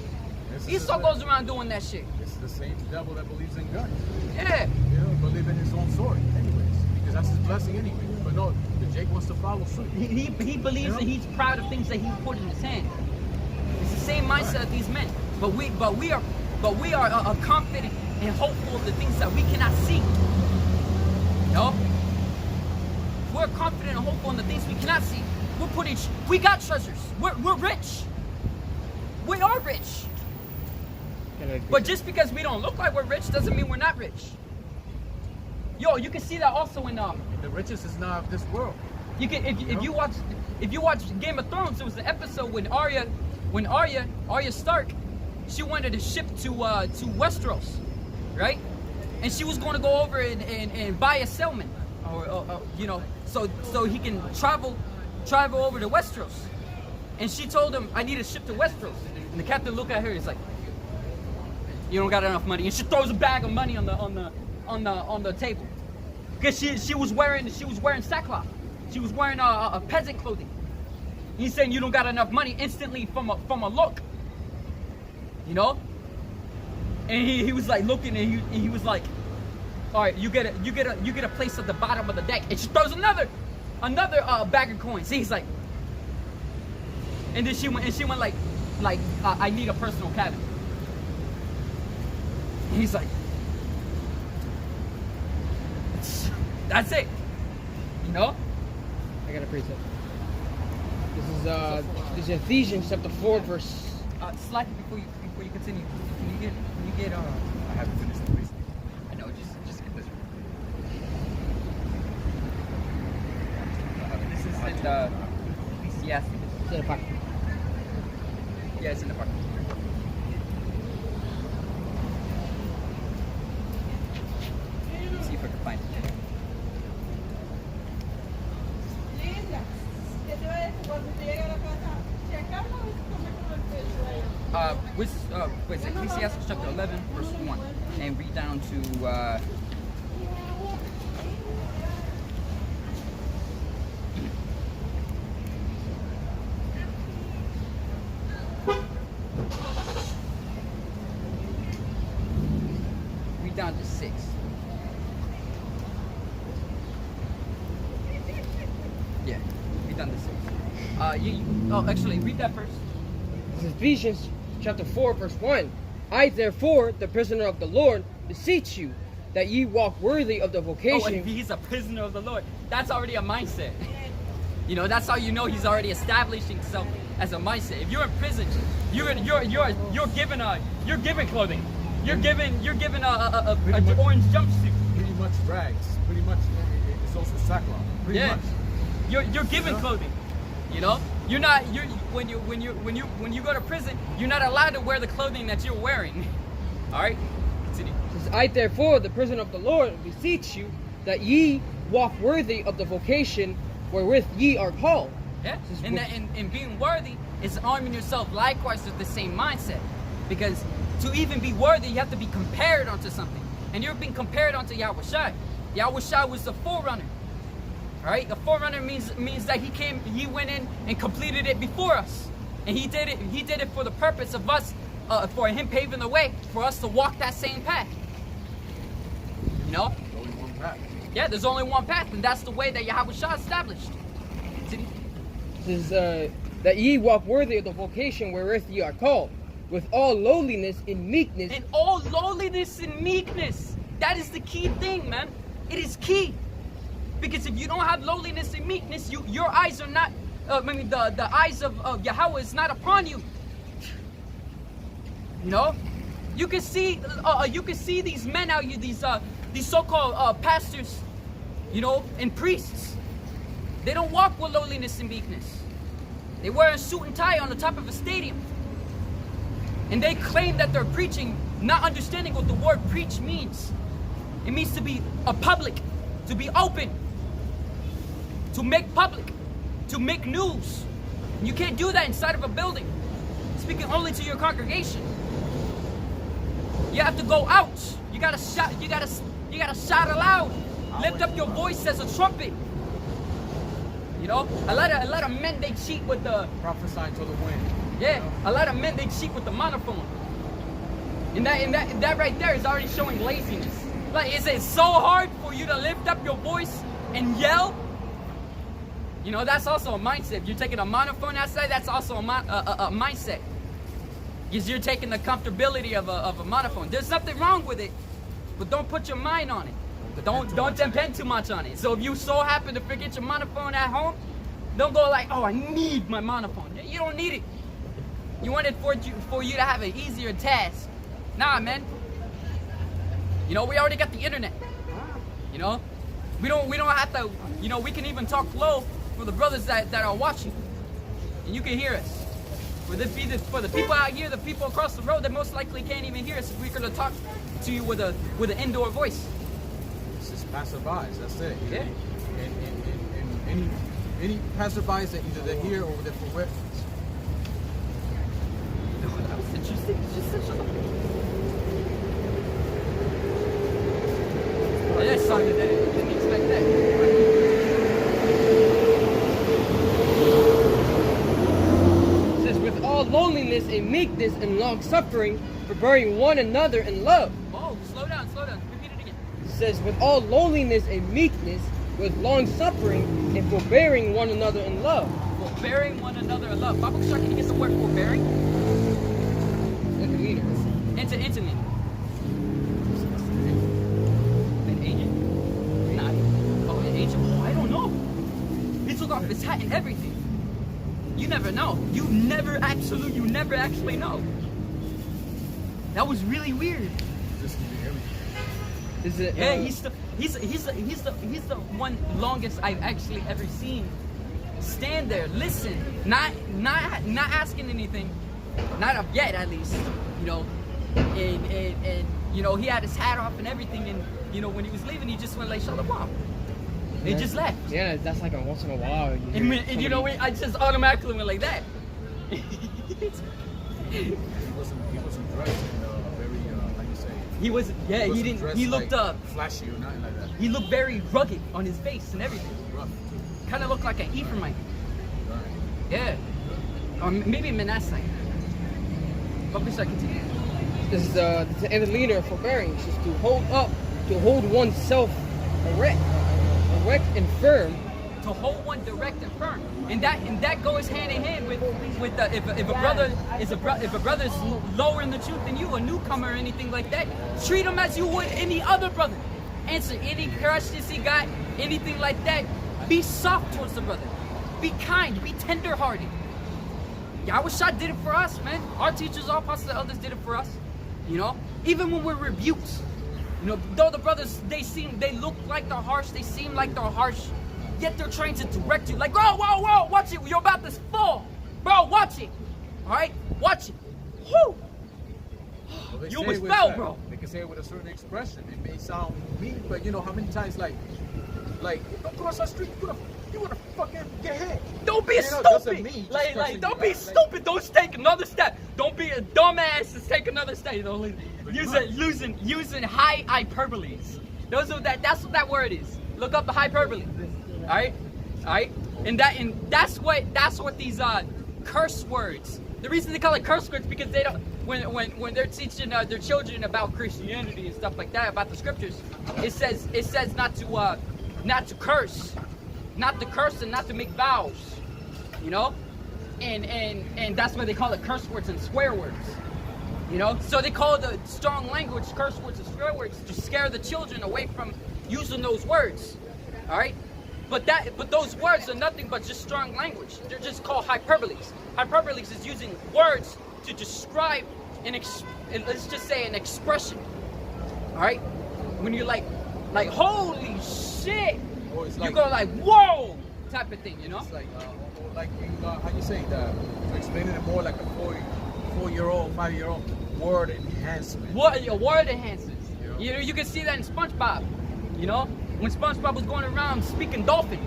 Esau goes around doing that shit. It's the same devil that believes in guns. Yeah. You know, believe in his own sword, anyways, because that's his blessing anyway. But no, the Jake wants to follow suit. He believes that he's proud of things that he put in his hand. It's the same mindset of these men. But we are confident and hopeful of the things that we cannot see. You know? We're confident and hopeful in the things we cannot see. We got treasures. We're rich. We are rich. But just because we don't look like we're rich doesn't mean we're not rich. Yo, you can see that also in the riches is not of this world. You can if you watch Game of Thrones, there was an episode when Arya Stark, she wanted to ship to Westeros, right? And she was going to go over and buy a sailman, or you know, so he can travel over to Westeros. And she told him, I need a ship to Westeros. And the captain looked at her, he's like, you don't got enough money. And she throws a bag of money on the table, because she was wearing sackcloth. She was wearing a peasant clothing. He's saying you don't got enough money instantly from a look, you know. And he was like looking, and he was like, all right, you get a place at the bottom of the deck. And she throws another bag of coins. See, he's like, and then she went like I need a personal cabin. And he's like, that's it, you know. I got a precept. This is Ephesians chapter 4 verse. Slack it before you continue. Can you get I haven't finished the please. I know, just get this. This is in the Ecclesiasticus. It's in the pocket. Yeah, it's in the pocket. Let's see if I can find it. It's Ecclesiastes chapter 11, verse 1, and read down to read down to 6. Yeah, read down to 6. Actually, read that first. This is Ephesians chapter 4 verse 1. I therefore, the prisoner of the Lord, beseech you that ye walk worthy of the vocation. Oh, and he's a prisoner of the Lord. That's already a mindset. You know, that's how you know he's already establishing himself as a mindset. If you're in prison, you're given clothing. You're given an orange jumpsuit. Pretty much rags. Pretty much, it's also sackcloth. Pretty much. You're given clothing. You know, when you go to prison, you're not allowed to wear the clothing that you're wearing. All right. Continue. It says, I therefore, the prisoner of the Lord, beseech you that ye walk worthy of the vocation wherewith ye are called. Yeah, and being worthy is arming yourself likewise with the same mindset. Because to even be worthy, you have to be compared onto something. And you're being compared onto Yahawashi. Yahawashi was the forerunner. Alright? The forerunner means that he went in and completed it before us. And he did it for the purpose of us, for him paving the way, for us to walk that same path. You know? There's only one path. Yeah, there's only one path, and that's the way that Yahawashi established. It says, that ye walk worthy of the vocation wherewith ye are called, with all lowliness and meekness. And all lowliness and meekness. That is the key thing, man. It is key. Because if you don't have lowliness and meekness, your eyes are not, the eyes of Yahweh is not upon you. You know? You can see these men out here, these so-called pastors, you know, and priests. They don't walk with lowliness and meekness. They wear a suit and tie on the top of a stadium. And they claim that they're preaching, not understanding what the word preach means. It means to be a public, to be open, to make public, to make news. And you can't do that inside of a building, speaking only to your congregation. You have to go out. You gotta shout. You gotta shout aloud. Lift up your voice as a trumpet. You know, a lot of men, they cheat with the prophesying to the wind. Yeah, a lot of men, they cheat with the monophone. And that right there is already showing laziness. Like, is it so hard for you to lift up your voice and yell? You know, that's also a mindset. If you're taking a monophone outside, that's also a mindset. Because you're taking the comfortability of a monophone. There's nothing wrong with it, but don't put your mind on it. Don't depend too much on it. So if you so happen to forget your monophone at home, don't go like, oh, I need my monophone. You don't need it. You want it for you to have an easier task. Nah, man. You know, we already got the internet. You know, we don't have to. You know, we can even talk low for the brothers that are watching, and you can hear us. For the people out here, the people across the road, that most likely can't even hear us if we're gonna talk to you with an indoor voice. It's just passerbys. That's it. Yeah. And any passerbys that either they're here or they're from where. That was interesting. Just such a. I just saw that. Didn't expect that. It says, with all loneliness and meekness and long suffering, forbearing one another in love. Oh, slow down. Repeat it again. It says, with all loneliness and meekness, with long suffering and forbearing one another in love. Forbearing one another in love. Bible Shark, can you get the word forbearing? Intimate. An agent? Not. Oh, an agent? Oh, I don't know. He took off his hat and everything. You never know. You never actually know. That was really weird. Just to do everything. Is it? Yeah, he's the one longest I've actually ever seen stand there, listen, not asking anything, not up yet at least, you know, and you know, he had his hat off and everything, and you know, when he was leaving, he just went like, "Shalom." He just left. Yeah, that's like a once in a while. And you know, I just automatically went like that. He wasn't dressed in very, like you say. He was, yeah, he didn't. He looked like flashy or nothing like that. He looked very rugged on his face and everything. Rough too. Kind of looked like an Ephraimite. Right. Yeah, or maybe Manasseh. But we start continuing. This is the end leader of forbearing, is just to hold oneself erect and firm. To hold one direct and firm, and that goes hand in hand with the, if a brother is lower in the truth than you, a newcomer or anything like that, treat him as you would any other brother. Answer any questions he got, anything like that. Be soft towards the brother. Be kind. Be tender-hearted. Yahawashi did it for us, man. Our teachers, our apostles, the elders did it for us. You know, even when we're rebuked, you know, though the brothers, they look like they're harsh, they seem like they're harsh, yet they're trying to direct you. Like, whoa, watch it. You're about to fall. Bro, watch it. All right? Watch it. Whoo! Well, You almost fell, bro. They can say it with a certain expression. It may sound mean, but you know how many times, like, don't cross our street. You wanna fucking get hit. Don't be doesn't stupid. mean just Like, cursing don't you be out. stupid. Don't take another step. Don't be a dumbass to take another step. You know, using high hyperboles. That's what that word is. Look up the hyperbole. All right. And that's what these curse words. The reason they call it curse words because they don't. When they're teaching their children about Christianity and stuff like that, about the scriptures, it says not to curse. Not to curse and not to make vows, you know, and that's why they call it curse words and swear words, you know. So they call the strong language curse words and swear words to scare the children away from using those words, all right. But those words are nothing but just strong language. They're just called hyperboles. Hyperboles is using words to describe let's just say an expression, all right. When you're like holy shit. You go like, whoa, type of thing, you know? It's like how you say that? To explain it more like a 4-year-old, 5-year-old word enhancement. Word enhancements. You know, you can see that in SpongeBob. You know, when SpongeBob was going around speaking dolphin,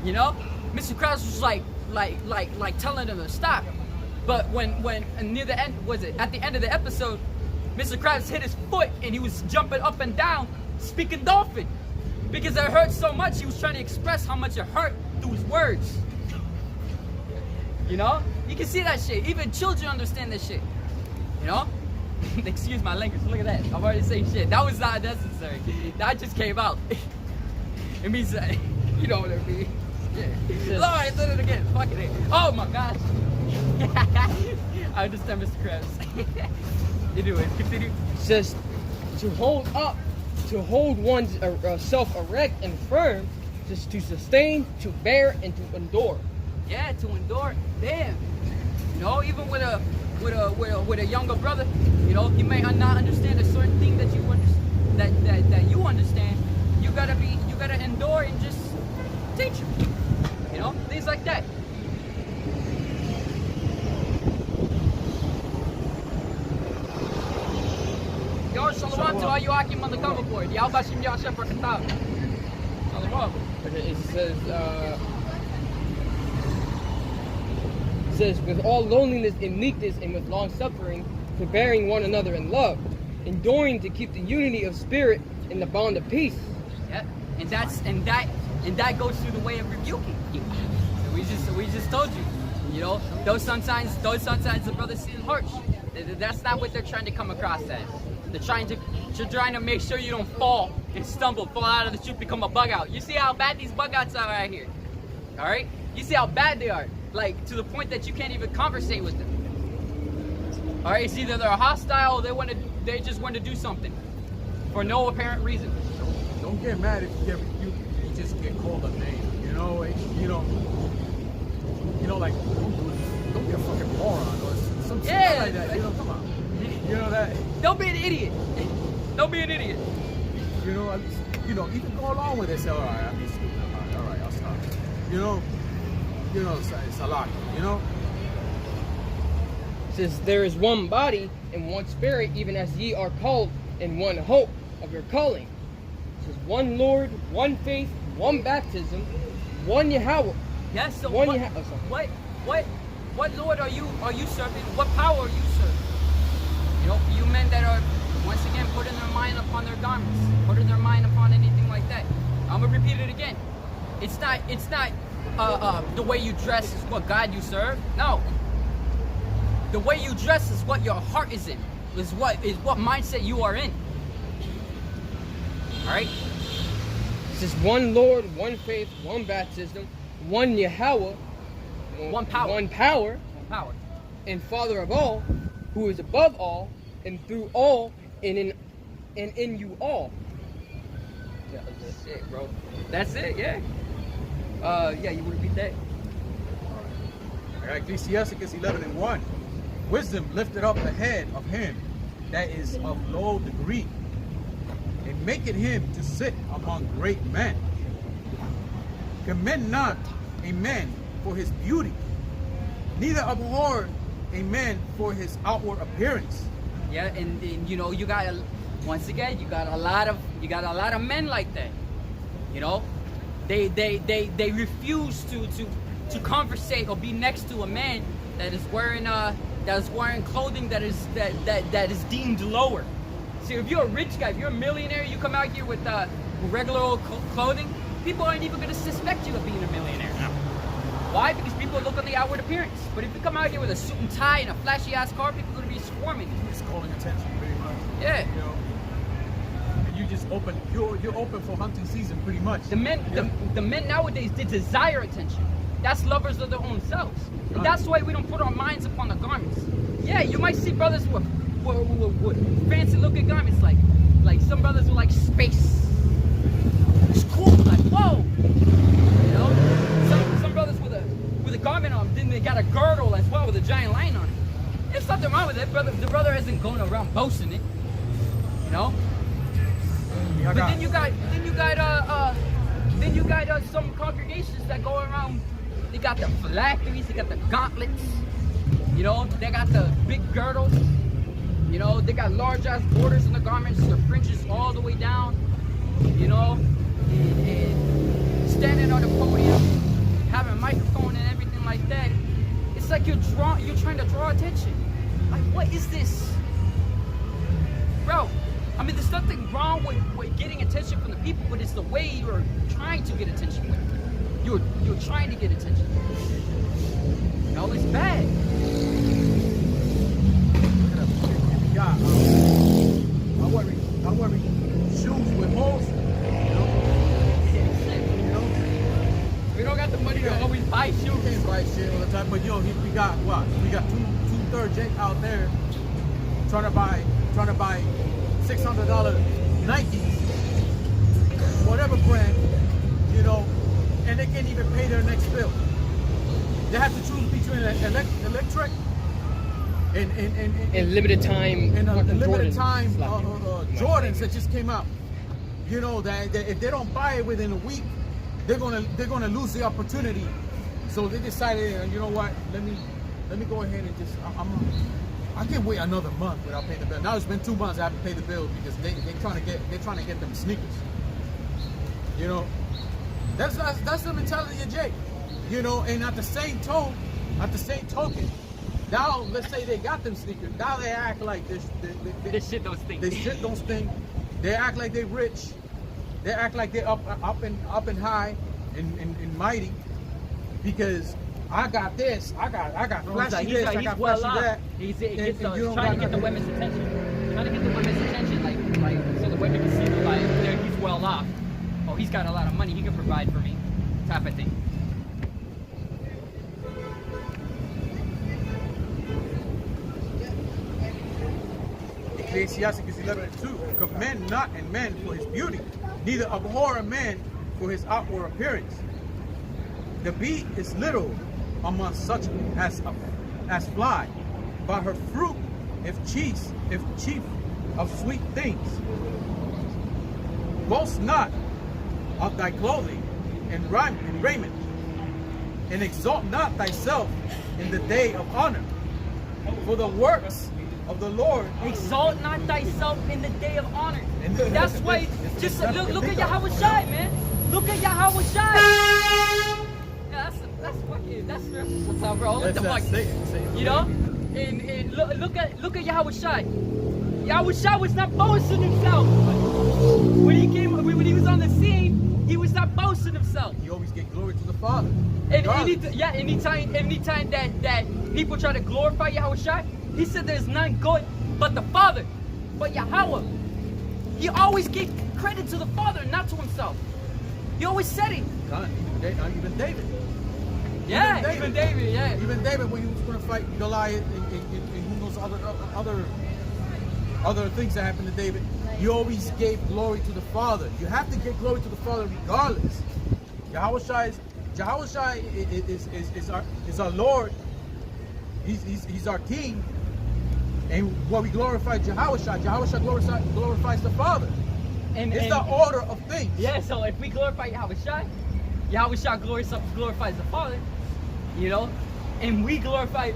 you know, Mr. Krabs was like telling him to stop. But when near the end, at the end of the episode, Mr. Krabs hit his foot and he was jumping up and down speaking dolphin. Because it hurt so much, he was trying to express how much it hurt through his words. You know? You can see that shit. Even children understand that shit. You know? Excuse my language. Look at that. I'm already saying shit. That was not necessary. That just came out. It means, you know what I mean. Yeah. Lord, I did it again. Fucking it. Oh my gosh. I understand, Mr. Krabs. Anyway, continue. It says to hold one's self erect and firm, just to sustain, to bear, and to endure. Yeah, to endure. Damn. You know, even with a younger brother, you know, he may not understand a certain thing that you understand. You gotta endure and just teach him. You know, things like that. Yo, shalom to all you Akim on the cover board. Yahawashi Yashem Brakatav. Shalom. It says, with all loneliness and meekness and with long suffering, forbearing one another in love, enduring to keep the unity of spirit in the bond of peace. Yeah, and that goes through the way of rebuking. So we just told you, you know, those sometimes the brothers seem harsh. That's not what they're trying to come across as. They're trying to make sure you don't fall and stumble, fall out of the chute, become a bug out. You see how bad these bug outs are right here. All right? You see how bad they are. Like, to the point that you can't even conversate with them. All right? It's either they're hostile or they just want to do something for no apparent reason. Don't get mad if you get rebuked. You just get called a name. You know, like don't be a fucking moron or some shit like that. You know, come on. You know that. Don't be an idiot. Don't be an idiot. You know, at least, even go along with it. Say, all right, I'm just stupid. All right, I'll stop. You know, it's a lot. You know. It says, there is one body and one spirit, even as ye are called in one hope of your calling. It says, one Lord, one faith, one baptism, one Yahweh. Yes. So one what Lord are you serving? What power are you serving? You know, you men that are once again putting their mind upon their garments, putting their mind upon anything like that. I'm gonna repeat it again. It's not the way you dress is what God you serve. No. The way you dress is what your heart is in. Is what mindset you are in. Alright? It says one Lord, one faith, one baptism, one Yahweh, one power. One power, and Father of all, who is above all, and through all, and in you all. Yeah, that's it, bro. That's it, yeah. Yeah, you repeat that? Ecclesiasticus 11:1. Wisdom lifted up the head of him that is of low degree, and maketh him to sit among great men. Commend not a man for his beauty, neither abhor a man for his outward appearance. Yeah, and you know, you got once again, you got a lot of men like that. You know, they refuse to conversate or be next to a man that is wearing clothing that is deemed lower. See, if you're a rich guy, if you're a millionaire, you come out here with regular old clothing, people aren't even going to suspect you of being a millionaire. Why? Because people look at the outward appearance. But if you come out here with a suit and tie and a flashy ass car, people are going to be swarming. It's calling attention pretty much. Yeah. You know, and you just open. You're open for hunting season pretty much. The men, Yeah. the men nowadays, they desire attention. That's lovers of their own selves. And that's why we don't put our minds upon the garments. Yeah, you might see brothers with fancy looking garments, like some brothers with like space. It's cool, like whoa. You know, some brothers with a garment on, then they got a girdle as well with a giant lion on it. There's nothing wrong with it, brother. The brother isn't going around boasting it. You know. But then you got some congregations that go around. They got the phylacteries, they got the gauntlets. You know, they got the big girdles. You know, they got large ass borders in the garments, the fringes all the way down. You know, and standing on the podium, having a microphone and everything like that. It's like you're trying to draw attention. Like, what is this, bro? I mean, there's nothing wrong with getting attention from the people, but it's the way you're trying to get attention with. You're trying to get attention. You know, it's bad. Yeah, I wear shoes with holes. You know, We don't got the money to always buy you shoes. can't buy shit all the time. But yo, we got what? We got two-third Jake out there trying to buy $600 Nikes, whatever brand, you know, and they can't even pay their next bill. They have to choose between electric And limited time. and a limited Jordan time slapping. Jordans that just came out. You know that if they don't buy it within a week, they're gonna lose the opportunity. So they decided, you know what? Let me go ahead and just I can't wait another month without paying the bill. Now it's been 2 months I haven't paid the bill because they're trying to get them sneakers. You know, that's the mentality of Jake. You know, and at the same token, now let's say they got them sneakers. Now they act like this shit don't stink. They shit don't stink. They act like they're rich. They act like they're up and high and mighty because I got this. I got flashy this. I got flashy that. He's and you don't trying to got get the nothing. women's attention. Trying to get the women's attention, like so the women can see that like he's well off. Oh, he's got a lot of money. He can provide for me, type of thing. Ecclesiasticus 11:2. Commend not a man for his beauty, neither abhor a man for his outward appearance. The bee is little among such as fly, but her fruit if chief of sweet things. Boast not of thy clothing and raiment, and exalt not thyself in the day of honor. For the works of the Lord. Exalt not thyself in the day of honor. And That's why. Just look at Yahawashi, man. Look at Yahawashi. Yeah, that's what's up, bro. What the fuck? You know? And look at Yahawashi. Yahawashi was not boasting himself. When he was on the scene, he was not boasting himself. You always get glory to the Father. And anytime that people try to glorify Yahawashi, he said there's none good but the Father. But Yahweh, he always gave credit to the Father, not to himself. He always said it. God, even David. Yeah, even David, yeah. Even David, when he was going to fight Goliath and who knows other things that happened to David, he always gave glory to the Father. You have to give glory to the Father regardless. Yahawashi is our Lord He's our king. And what we glorify Yahawashi, Yahawashi glorifies the Father. It's the order of things. Yeah, so if we glorify Yahawashi, Yahawashi glorifies the Father, you know, and we glorify,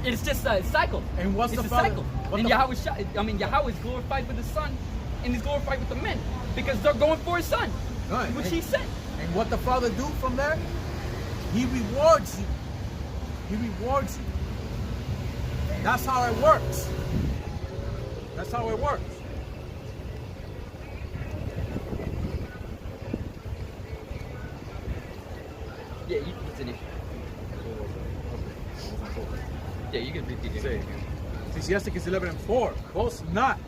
it's just a cycle. And what's it's the a Father? cycle. And Yahweh is glorified with the Son, and he's glorified with the men, because they're going for his Son, Right. which he said. And what the Father do from there? He rewards you. He rewards you. That's how it works. That's how it works. Yeah, you can finish. Yeah, you can repeat it. Ecclesiastes 11:4. Boast not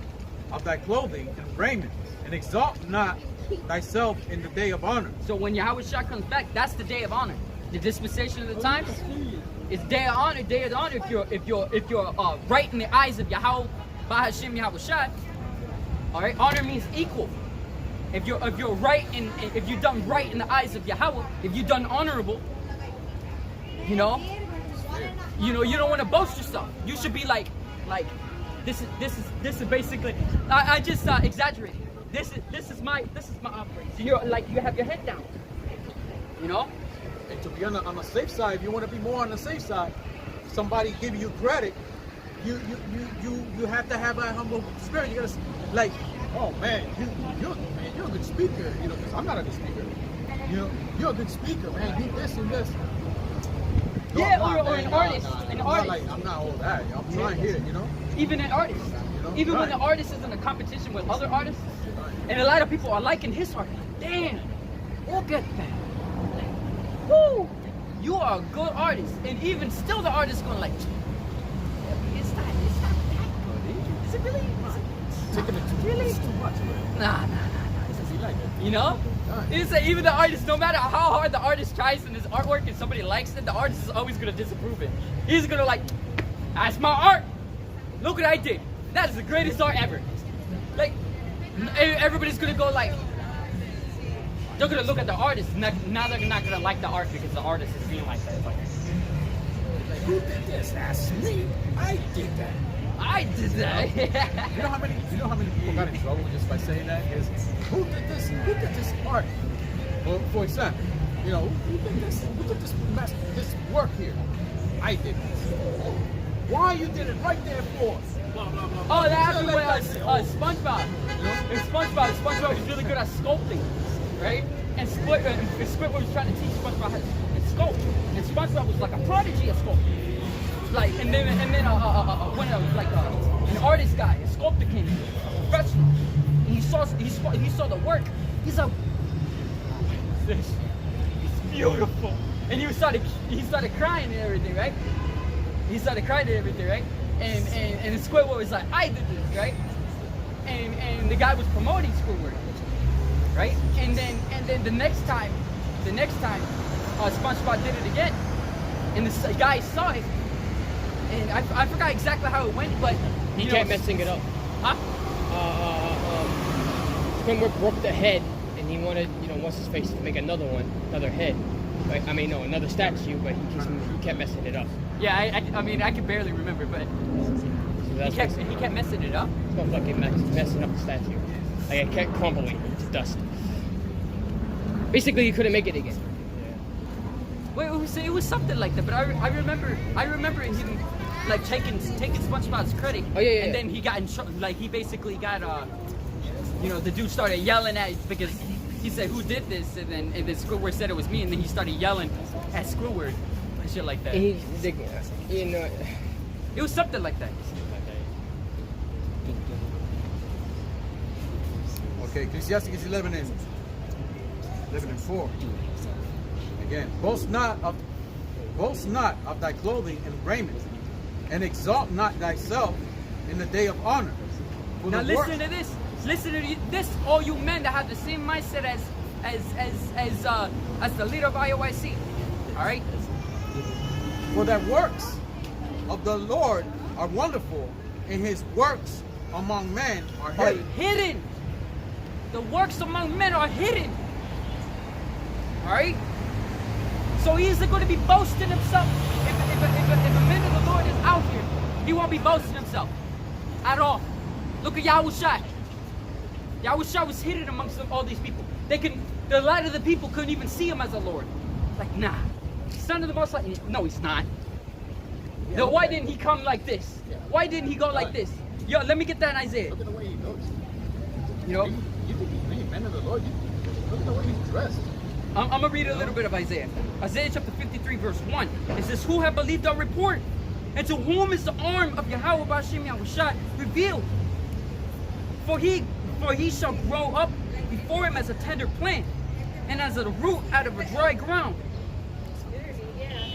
of thy clothing and raiment, and exalt not thyself in the day of honor. So when Yahawashi comes back, that's the day of honor. The dispensation of the times is day of honor. Day of honor. If you're right in the eyes of Yahweh, Bahashim Yahawashi. All right, honor means equal. If you're right in, if you've done right in the eyes of Yahweh, if you've done honorable, you know, you don't want to boast yourself. You should be like this is basically. I just exaggerated. This is my operation. So you're like, you have your head down. You know. And to be on the safe side, if you want to be more on the safe side, somebody give you credit, you have to have a humble spirit. You gotta like, oh man, you're a good speaker, you know, because I'm not a good speaker. You know, you're a good speaker, man. Do this and this. No, Yeah, I'm not, or man. an Nah, artist. nah, An I'm artist. Not like, I'm not all that. I'm trying here, you know. Even an artist. You know? Even when Right. the artist is in a competition with other artists, and a lot of people are liking his art. Damn, look at that. Woo! You are a good artist, and even still, the artist going like, it's not that good. Is it really? Taking it too Really? it's too much, man. Nah. He like it. You know? Right. It's like even the artist, no matter how hard the artist tries in his artwork and somebody likes it, the artist is always gonna disapprove it. He's gonna like, that's my art. Look what I did. That is the greatest art ever. Like, everybody's gonna go like, they're gonna look at the artist. Now they're not gonna like the art because the artist is being like that. Like, Who did this? That's me. I did that. I did that. You know how many people got in trouble just by saying that? Is who did this? Who did this art? Well, for example, you know, who did this? Who did this work here? I did this. Why you did it right there for us? Blah, blah, blah, blah. Oh, that happened Like with SpongeBob. In SpongeBob, SpongeBob was really good at sculpting, right? And Squidward was trying to teach SpongeBob how to sculpt, and SpongeBob was like a prodigy at sculpting. Like, and then when like an artist guy, a sculptor came, a professional, and he saw the work. He's like, this is beautiful, and he started crying and everything, right? He started crying and everything, right? And Squidward was like, I did this, right? And the guy was promoting Squidward, right? And then the next time, SpongeBob did it again, and the guy saw it, and I forgot exactly how it went, but He kept messing it up. Huh? Squidward broke the head, and he wanted, what's his face, to make another head. But, another statue, but he kept messing it up. Yeah, I can barely remember, but So he kept messing it up. It's fucking messing up the statue. Like, it kept crumbling to dust. Basically, he couldn't make it again. Wait, it was something like that, but I remember him like taking SpongeBob's credit. Oh, yeah. And then he got in trouble. Like, he basically got the dude started yelling at because he said, "Who did this?" And then Squidward said it was me, and then he started yelling at Squidward and shit like that. And It was something like that. Okay, Ecclesiastes 11 and 4. Again, boast not of thy clothing and raiment, and exalt not thyself in the day of honor. For Now the work- listen to this. Listen to this, all you men that have the same mindset as the leader of IOIC. All right. For that works of the Lord are wonderful, and his works among men are Are hidden. hidden. The works among men are hidden. All right. So he isn't going to be boasting himself. If a man of the Lord won't be boasting himself at all. Look at Yahawashi. Yahawashi was hidden amongst all these people. The light of the people couldn't even see him as a Lord. Like, nah, Son of the Most High. No, he's not. Yeah, No, why didn't he come like this? Yeah. Why didn't he go like this? Yo, let me get that in Isaiah. Look at the way he looks. You know, You think he's made man of the Lord? Look at the way he's dressed. I'm gonna read a little bit of Isaiah. Isaiah chapter 53, verse 1. It says, "Who have believed our report? And to whom is the arm of Yahweh Bashim Yahawashi revealed? For he shall grow up before him as a tender plant, and as a root out of a dry ground.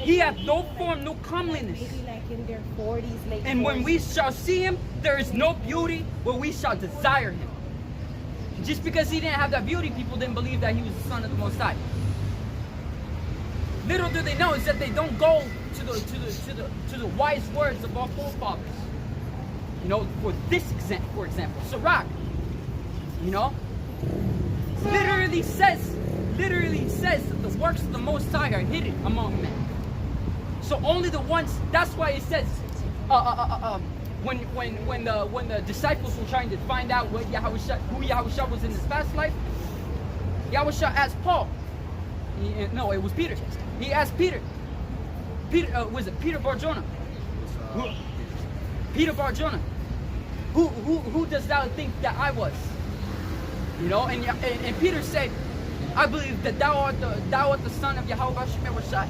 He hath no form, no comeliness. Maybe like in their 40s, late And when 40s. we shall see him, there is no beauty where we shall desire him." Just because he didn't have that beauty, people didn't believe that he was the Son of the Most High. Little do they know is that they don't go to the wise words of our forefathers. You know, for example, Sirach. You know, literally says that the works of the Most High are hidden among men. So only the ones. That's why it says, when the disciples were trying to find out who Yahawashi was in his past life, Yahawashi asked Paul. No, it was Peter. He asked Peter. Was it Peter Bar-Jonah? Peter Bar-Jonah. Who does thou think that I was? You know, and Peter said, "I believe that thou art the son of Yahweh Yahawashi."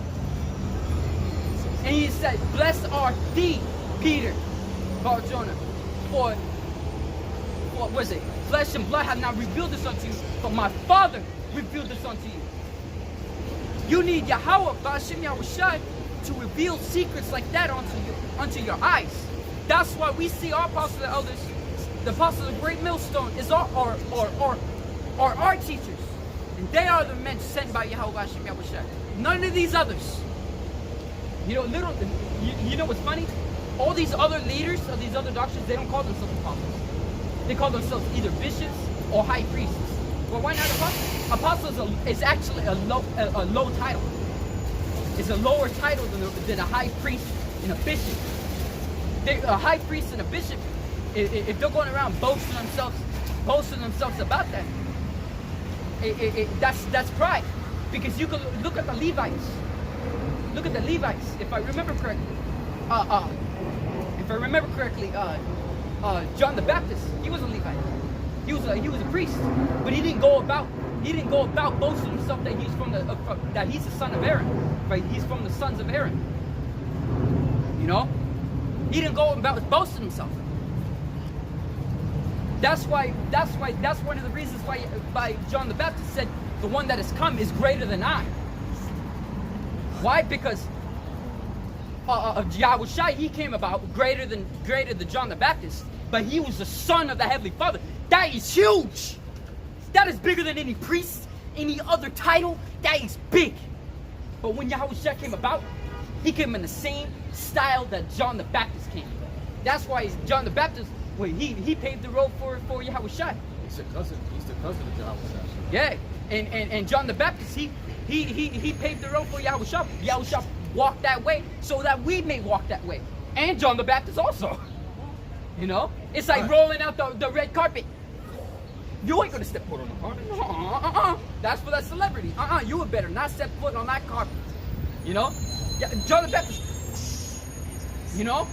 And he said, "Blessed art thee, Peter Bar-Jonah, for what was it? Flesh and blood have not revealed this unto you, but my Father revealed this unto you." You need Yahweh Bashim Yahawashi to reveal secrets like that unto your eyes. That's why we see our apostles and elders, the apostles of the Great Millstone, is our teachers. And they are the men sent by Yahweh Bashim Yahawashi. None of these others. You know, you know what's funny? All these other leaders of these other doctrines, they don't call themselves apostles. They call themselves either bishops or high priests. Well, why not apostles? Apostles is actually a low title. It's a lower title than a high priest and a bishop. A high priest and a bishop, if they're going around boasting themselves about that, that's pride. Because you can look at the Levites. Look at the Levites. If I remember correctly, John the Baptist, he was a Levite. He was a priest, but he didn't go about boasting himself that he's the son of Aaron. Right? He's from the sons of Aaron. You know, he didn't go about boasting himself. That's one of the reasons why John the Baptist said, "The one that has come is greater than I." Why? Because Yahawashi, he came about greater than John the Baptist, but he was the son of the Heavenly Father. That is huge. That is bigger than any priest, any other title. That is big. But when Yahawashi came about, he came in the same style that John the Baptist came. That's why John the Baptist, well, he paved the road for Yahawashi. He's the cousin of Yahawashi. Yeah, and John the Baptist, he paved the road for Yahawashi. Yahawashi walked that way so that we may walk that way. And John the Baptist also. You know? It's like rolling out the red carpet. You ain't gonna step foot on the carpet. That's for that celebrity. You would better not step foot on that carpet. You know? Yeah, John the Baptist. You know?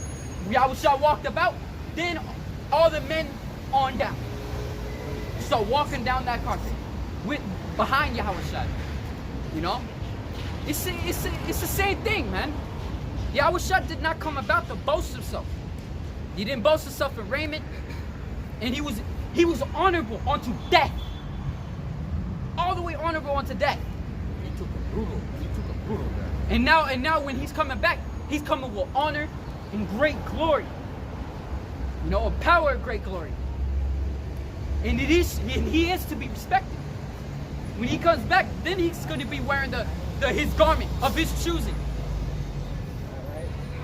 Yahawashi walked about. Then all the men on down start walking down that carpet behind Yahawashi. You know? It's the same thing, man. Yahawashi did not come about to boast himself. He didn't boast himself in raiment, and he was honorable unto death. All the way honorable unto death. He took a brutal death. And now when he's coming back, he's coming with honor and great glory. You know, a power of great glory. And he is to be respected. When he comes back, then he's going to be wearing his garment of his choosing.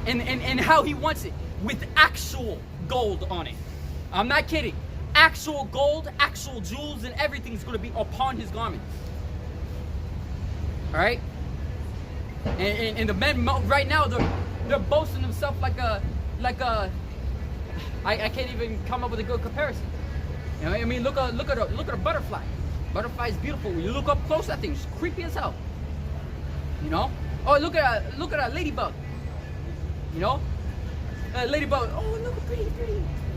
And how he wants it, with actual gold on it. I'm not kidding. Actual gold, actual jewels, and everything's going to be upon his garments. All right? And the men right now, they're boasting themselves like a I can't even come up with a good comparison. You know, I mean, look at a butterfly. Butterfly is beautiful. When you look up close, that thing's creepy as hell. You know? Oh, look at a ladybug. You know? Ladybug. Oh, look, pretty.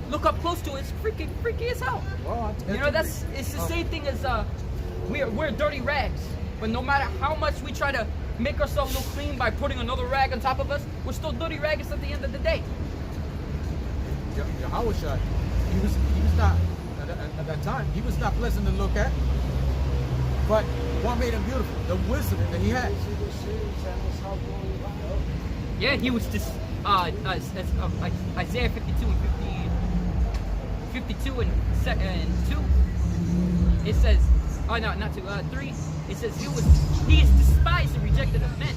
Look up close to it. It's freaky as hell. Well, You know, it's the same thing as we're dirty rags. But no matter how much we try to make ourselves look clean by putting another rag on top of us, we're still dirty rags at the end of the day. Yahawashi, he was not at that time. He was not pleasant to look at. But what made him beautiful? The wisdom that he had. Yeah, he was just Isaiah 52 and 2. It says, oh no, not 2, 3. It says he is despised and rejected of men,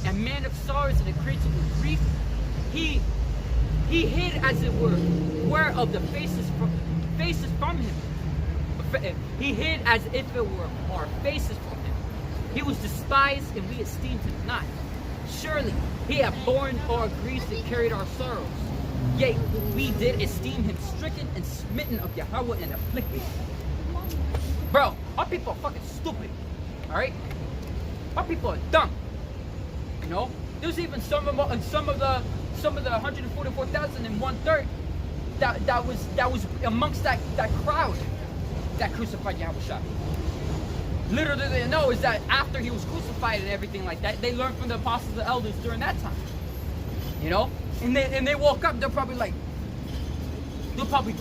a man of sorrows and acquainted with grief. He hid, as it were of the faces from him. He hid as if it were our faces from him. He was despised and we esteemed him not. Surely he hath borne our griefs and carried our sorrows. Yea, we did esteem him stricken and smitten of Yahweh and afflicted. Bro, our people are fucking stupid. Alright? Our people are dumb. You know? There's even some of the 144,000 and 1/3 that was amongst that crowd that crucified Yahawashi. Little did they know is that after he was crucified and everything like that, they learned from the apostles and elders during that time. You know? And they woke up, they'll probably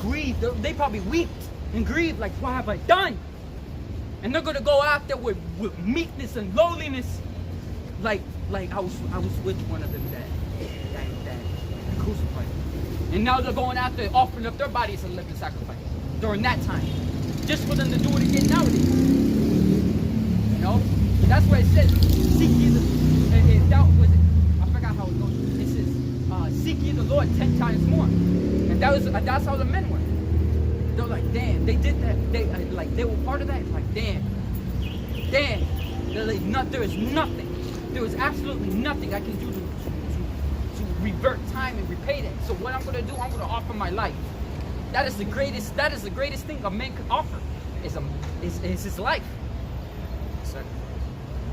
grieve, they probably weep and grieve like, what have I done? And they're gonna go after with meekness and lowliness, like I was with one of them that crucified. And now they're going after offering up their bodies as a living sacrifice during that time, just for them to do it again nowadays. You know, that's why it says, "Seek ye the." And that was it. I forgot how it goes. It says, "Seek ye the Lord 10 times more," and that's how the men were. They're like, damn, they did that. They were part of that. Like, damn. They're like, there is nothing. There is absolutely nothing I can do to revert time and repay that. So what I'm gonna do, I'm gonna offer my life. That is the greatest thing a man can offer. Is his life.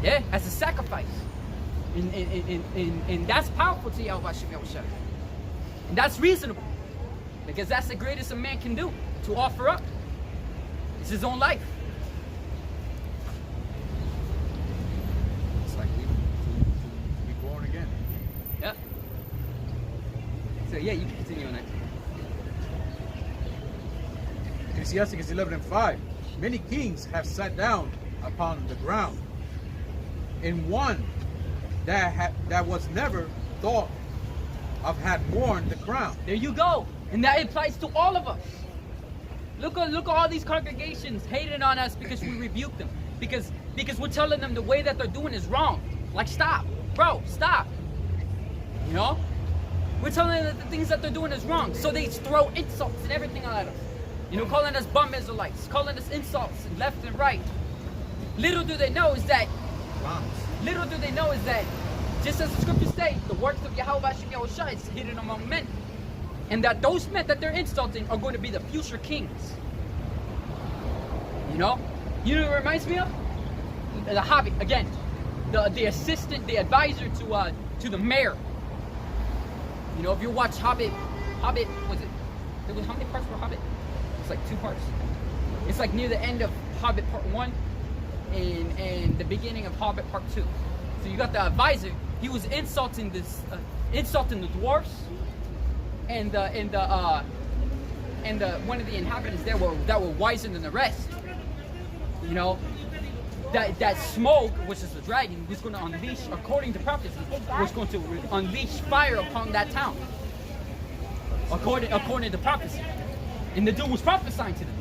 Yeah, as a sacrifice. And that's powerful to Yahawashi. And that's reasonable. Because that's the greatest a man can do, to offer up. It's his own life. It's like to be born again. Yeah. So yeah, you can continue on that. Ecclesiastes 11:5. Many kings have sat down upon the ground, and one that was never thought of had worn the crown. There you go. And that applies to all of us. Look at all these congregations hating on us because we rebuke them. Because we're telling them the way that they're doing is wrong. Like, stop. Bro, stop. You know? We're telling them that the things that they're doing is wrong. So they throw insults and everything at us. You know, calling us bum Israelites, calling us insults left and right. Little do they know is that just as the scriptures say, the works of Yahawashi is hidden among men. And that those men that they're insulting are going to be the future kings. You know? You know what it reminds me of? The Hobbit, again. The assistant, the advisor to the mayor. You know, if you watch Hobbit, was it? How many parts were Hobbit? It's like 2 parts. It's like near the end of Hobbit Part 1 and the beginning of Hobbit Part 2. So you got the advisor. He was insulting the dwarves and one of the inhabitants there that were wiser than the rest. You know, that smoke, which is the dragon, was going to unleash, according to prophecy, was going to unleash fire upon that town. According to prophecy, and the dude was prophesying to them.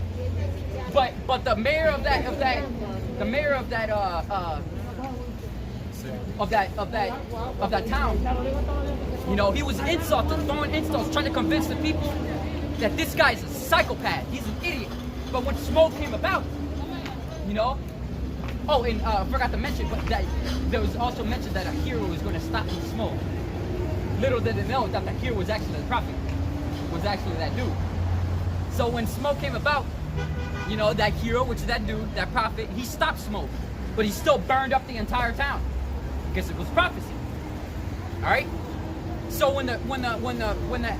But the mayor of that town, you know, he was insulting, throwing insults, trying to convince the people that this guy's a psychopath, he's an idiot. But when smoke came about, you know, oh, and I forgot to mention, but that there was also mentioned that a hero was going to stop the smoke. Little did they know that the hero was actually the prophet, was was actually that dude. So when smoke came about, you know, that hero, which is that dude, that prophet, he stopped smoke, but he still burned up the entire town because it was prophecy. All right. So when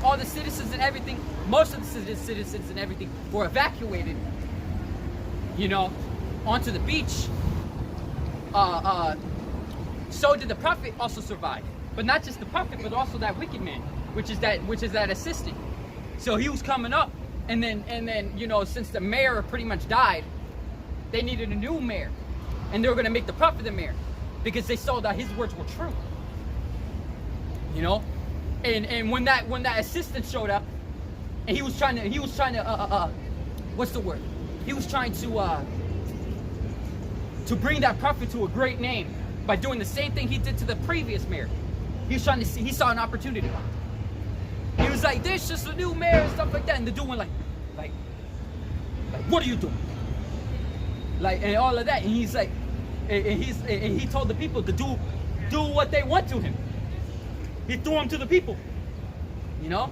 all the citizens and everything, most of the citizens and everything were evacuated, you know, onto the beach. So did the prophet also survive, but not just the prophet, but also that wicked man, which is that assistant. So he was coming up, and then you know, since the mayor pretty much died, they needed a new mayor, and they were gonna make the prophet the mayor, because they saw that his words were true. You know, and when that assistant showed up, and he was trying to what's the word? He was trying to bring that prophet to a great name by doing the same thing he did to the previous mayor. He was trying to see, he saw an opportunity. He was like, there's just a new mayor and stuff like that. And the dude went like, what are you doing? Like, and all of that. And he's like, and he told the people to do what they want to him. He threw him to the people, you know?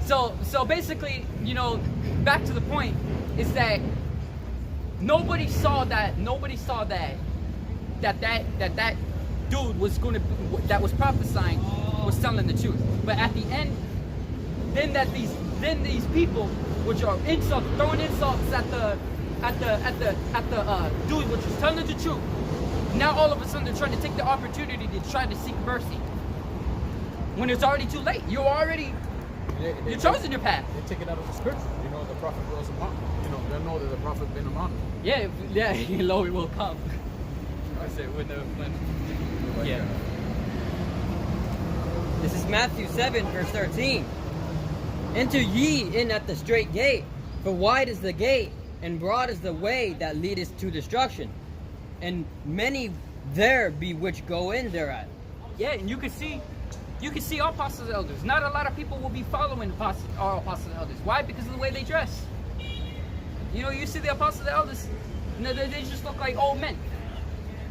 So basically, you know, back to the point is that nobody saw that dude was going to, that was prophesying, was telling the truth. But at the end, then these people, which are throwing insults at the dude which was telling the truth, now all of a sudden they're trying to take the opportunity to try to seek mercy when it's already too late. You're chosen your path. They take it out of the scripture. You know, the prophet was among them. You know, they know that the prophet been among them. Yeah, lo, it will come. I said yeah. This is Matthew 7, verse 13. Enter ye in at the straight gate, for wide is the gate, and broad is the way that leadeth to destruction, and many there be which go in thereat. Yeah, and you can see all apostles and elders. Not a lot of people will be following our apostles and elders. Why? Because of the way they dress. You know, you see the apostles and elders, they just look like old men.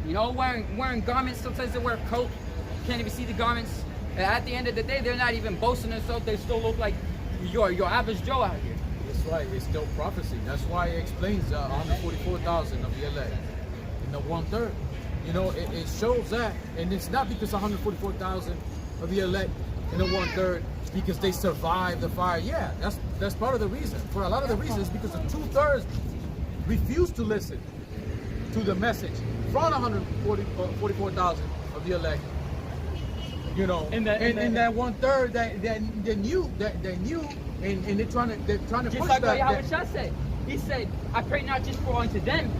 You know, wearing garments. Sometimes they wear a coat. Can't even see the garments. And at the end of the day, they're not even boasting themselves. They still look like your average Joe out here. That's right. It's still prophecy. That's why it explains 144,000 of the elect in the 1/3. You know, it shows that, and it's not because 144,000 of the elect in the 1/3 because they survived the fire. Yeah, that's part of the reason. For a lot of the reasons, because the 2/3 refused to listen to the message from 144,000 of the elect. You know, and that 1/3 that knew, and they're trying to just push like that. What Yahawashi said. He said, "I pray not just for unto them,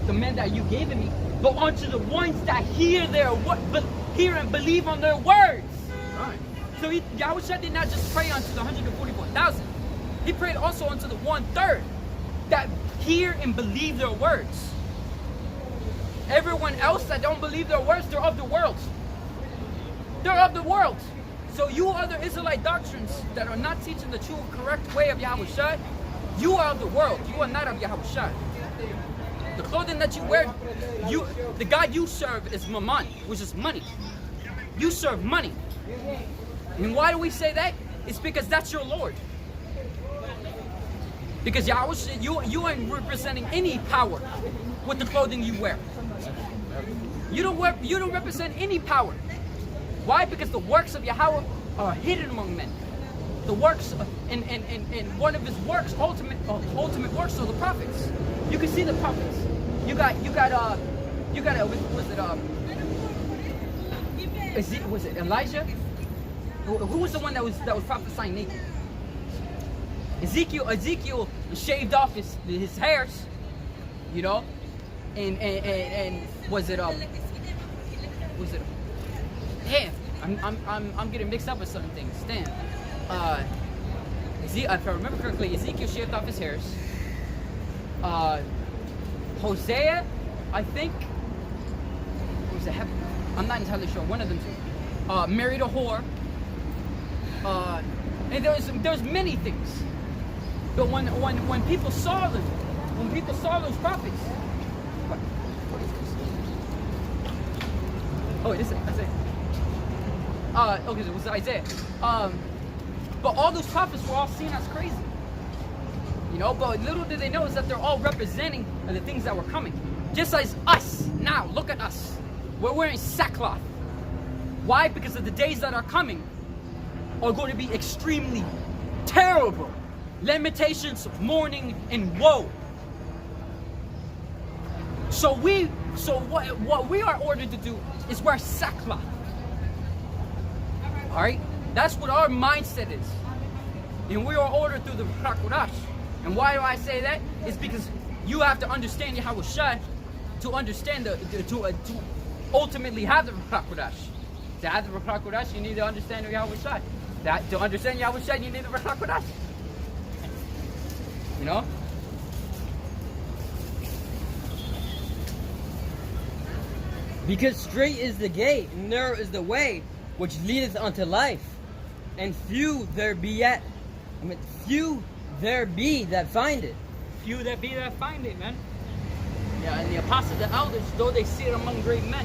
the men that you gave me, but unto the ones that hear and believe on their words." Right. So Yahawashi did not just pray unto the 144,000. He prayed also unto the 1/3 that hear and believe their words. Everyone else that don't believe their words, they're of the world. They're of the world. So you other Israelite doctrines that are not teaching the true, correct way of Yahawashi, you are of the world. You are not of Yahawashi. The clothing that you wear, the God you serve is mammon, which is money. You serve money. And why do we say that? It's because that's your Lord. Because Yahawashi, you ain't representing any power with the clothing you wear. You don't represent any power. Why? Because the works of Yahweh are hidden among men. The works and one of his works, ultimate works, are the prophets. You can see the prophets. You got was it Elijah? Who was the one that was prophesying naked? Ezekiel shaved off his hairs, you know, and was it damn, I'm getting mixed up with certain things. Damn. If I remember correctly, Ezekiel shaved off his hairs. Hosea, I think, was it? I'm not entirely sure. One of them two. Married a whore. And there's many things. But when people saw them, when people saw those prophets, what is this? Oh, this is Isaiah. Okay, so it was Isaiah. But all those prophets were all seen as crazy. You know, but little did they know is that they're all representing the things that were coming. Just as us, now, look at us. We're wearing sackcloth. Why? Because of the days that are coming are going to be extremely terrible. Lamentations, mourning, and woe. So what we are ordered to do is wear sackcloth. Alright? That's what our mindset is. And we are ordered through the Hakodash. And why do I say that? It's because you have to understand Yahawashi to understand to ultimately have the Hakodash. To have the Hakodash, you need to understand Yahawashi. To understand Yahawashi, you need the Hakodash. You know? Because straight is the gate, and narrow is the way which leadeth unto life, and few there be that find it. Few that be that find it, man. Yeah, and the apostles, the elders, though they sit among great men,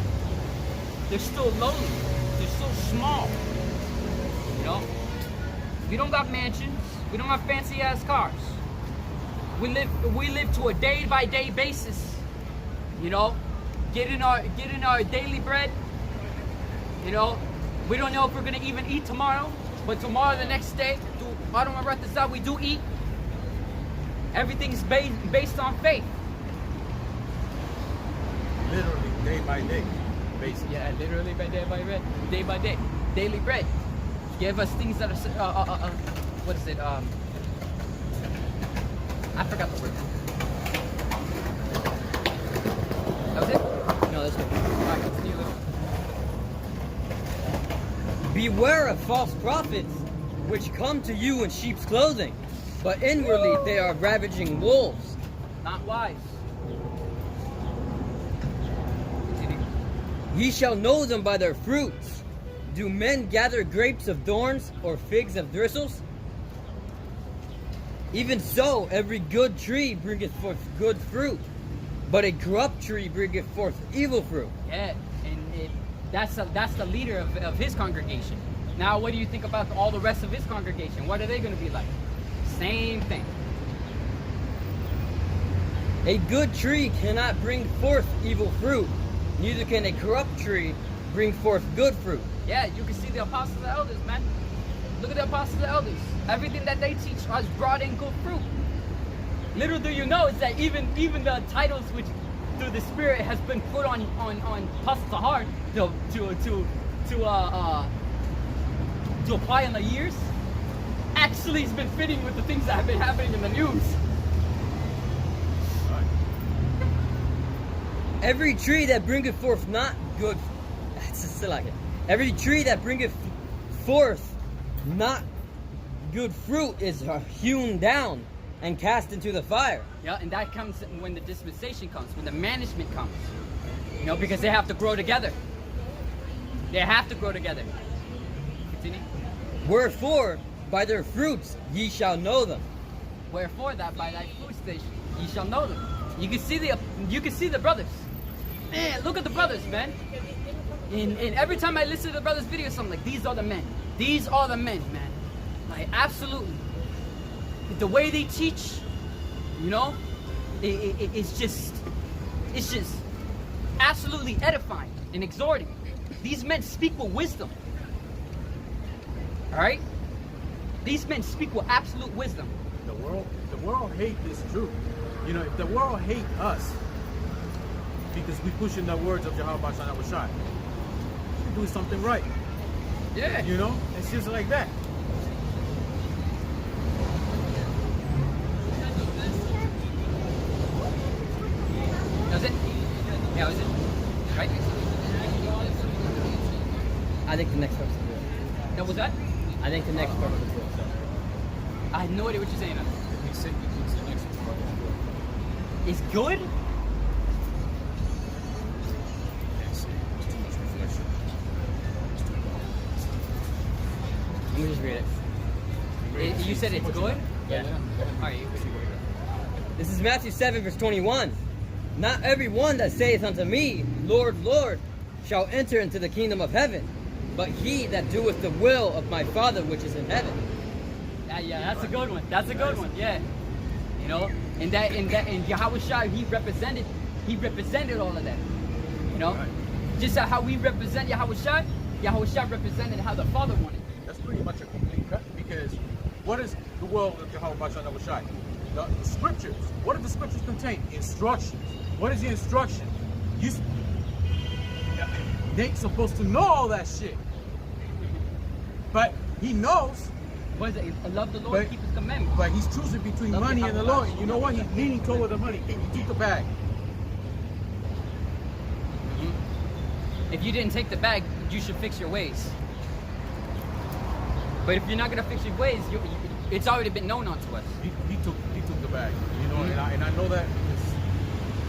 they're still lowly. They're still small. You know? We don't got mansions. We don't have fancy ass cars. We live to a day by day basis. You know? Getting our daily bread. You know? We don't know if we're gonna even eat tomorrow, but tomorrow, the next day, we do eat. Everything's based on faith. Literally, day by day, basically. Yeah, literally by day. Daily bread. Give us things that are, what is it? I forgot the word. That was it? No, that's good. Alright, continue. Beware of false prophets, which come to you in sheep's clothing, but inwardly they are ravaging wolves. Not wise. Ye shall know them by their fruits. Do men gather grapes of thorns or figs of thistles? Even so, every good tree bringeth forth good fruit, but a corrupt tree bringeth forth evil fruit. Yeah, and that's the leader of his congregation. Now, what do you think about all the rest of his congregation? What are they going to be like? Same thing. A good tree cannot bring forth evil fruit, neither can a corrupt tree bring forth good fruit. Yeah, you can see the apostles and elders, man. Look at the apostles and elders. Everything that they teach has brought in good fruit. Little do you know is that even the titles which through the Spirit has been put on apostles' heart to apply in the years, actually has been fitting with the things that have been happening in the news. Every tree that bringeth forth not good, every tree that bringeth forth not good fruit is hewn down and cast into the fire. Yeah, and that comes when the dispensation comes, when the management comes. You know, because they have to grow together. They have to grow together. Continue. Wherefore, by their fruits ye shall know them. Wherefore, that by thy fruits ye shall know them. You can see the brothers. Man, look at the brothers, man. And every time I listen to the brothers' videos, I'm like, these are the men. These are the men, man. Like, absolutely. The way they teach, you know, it's just absolutely edifying and exhorting. These men speak with wisdom. All right? These men speak with absolute wisdom. The world hate this truth. You know, if the world hate us because we pushing the words of Yahawashi and Yahawashi, we're doing something right. Yeah. You know, it's just like that. Does it? Yeah, is it? Right? I think the next person will do it. That was that? I think the next person will do it. I have no idea what you're saying. He said the next part. It's good? Let me just read it. You said it's good? Yeah. All right. This is Matthew 7, verse 21. Not every one that saith unto me, Lord, Lord, shall enter into the kingdom of heaven, but he that doeth the will of my Father which is in heaven. Yeah, that's a good one. That's a good one. Yeah. You know, and Yahawashi, he represented all of that. You know, Right. just how we represent Yahawashi represented how the Father wanted. That's pretty much a complete cut, because what is the world of Yahawashi? The scriptures. What do the scriptures contain? Instructions. What is the instruction? They ain't supposed to know all that shit. But he knows. What is it? Love the Lord, keep His commandments. But he's choosing between Love money and the Lord. Yahawashi. And you know what? He's leaning toward the money. He took the bag. If you didn't take the bag, you should fix your ways. But if you're not gonna fix your ways, it's already been known unto us. He took the bag. You know, and I know that because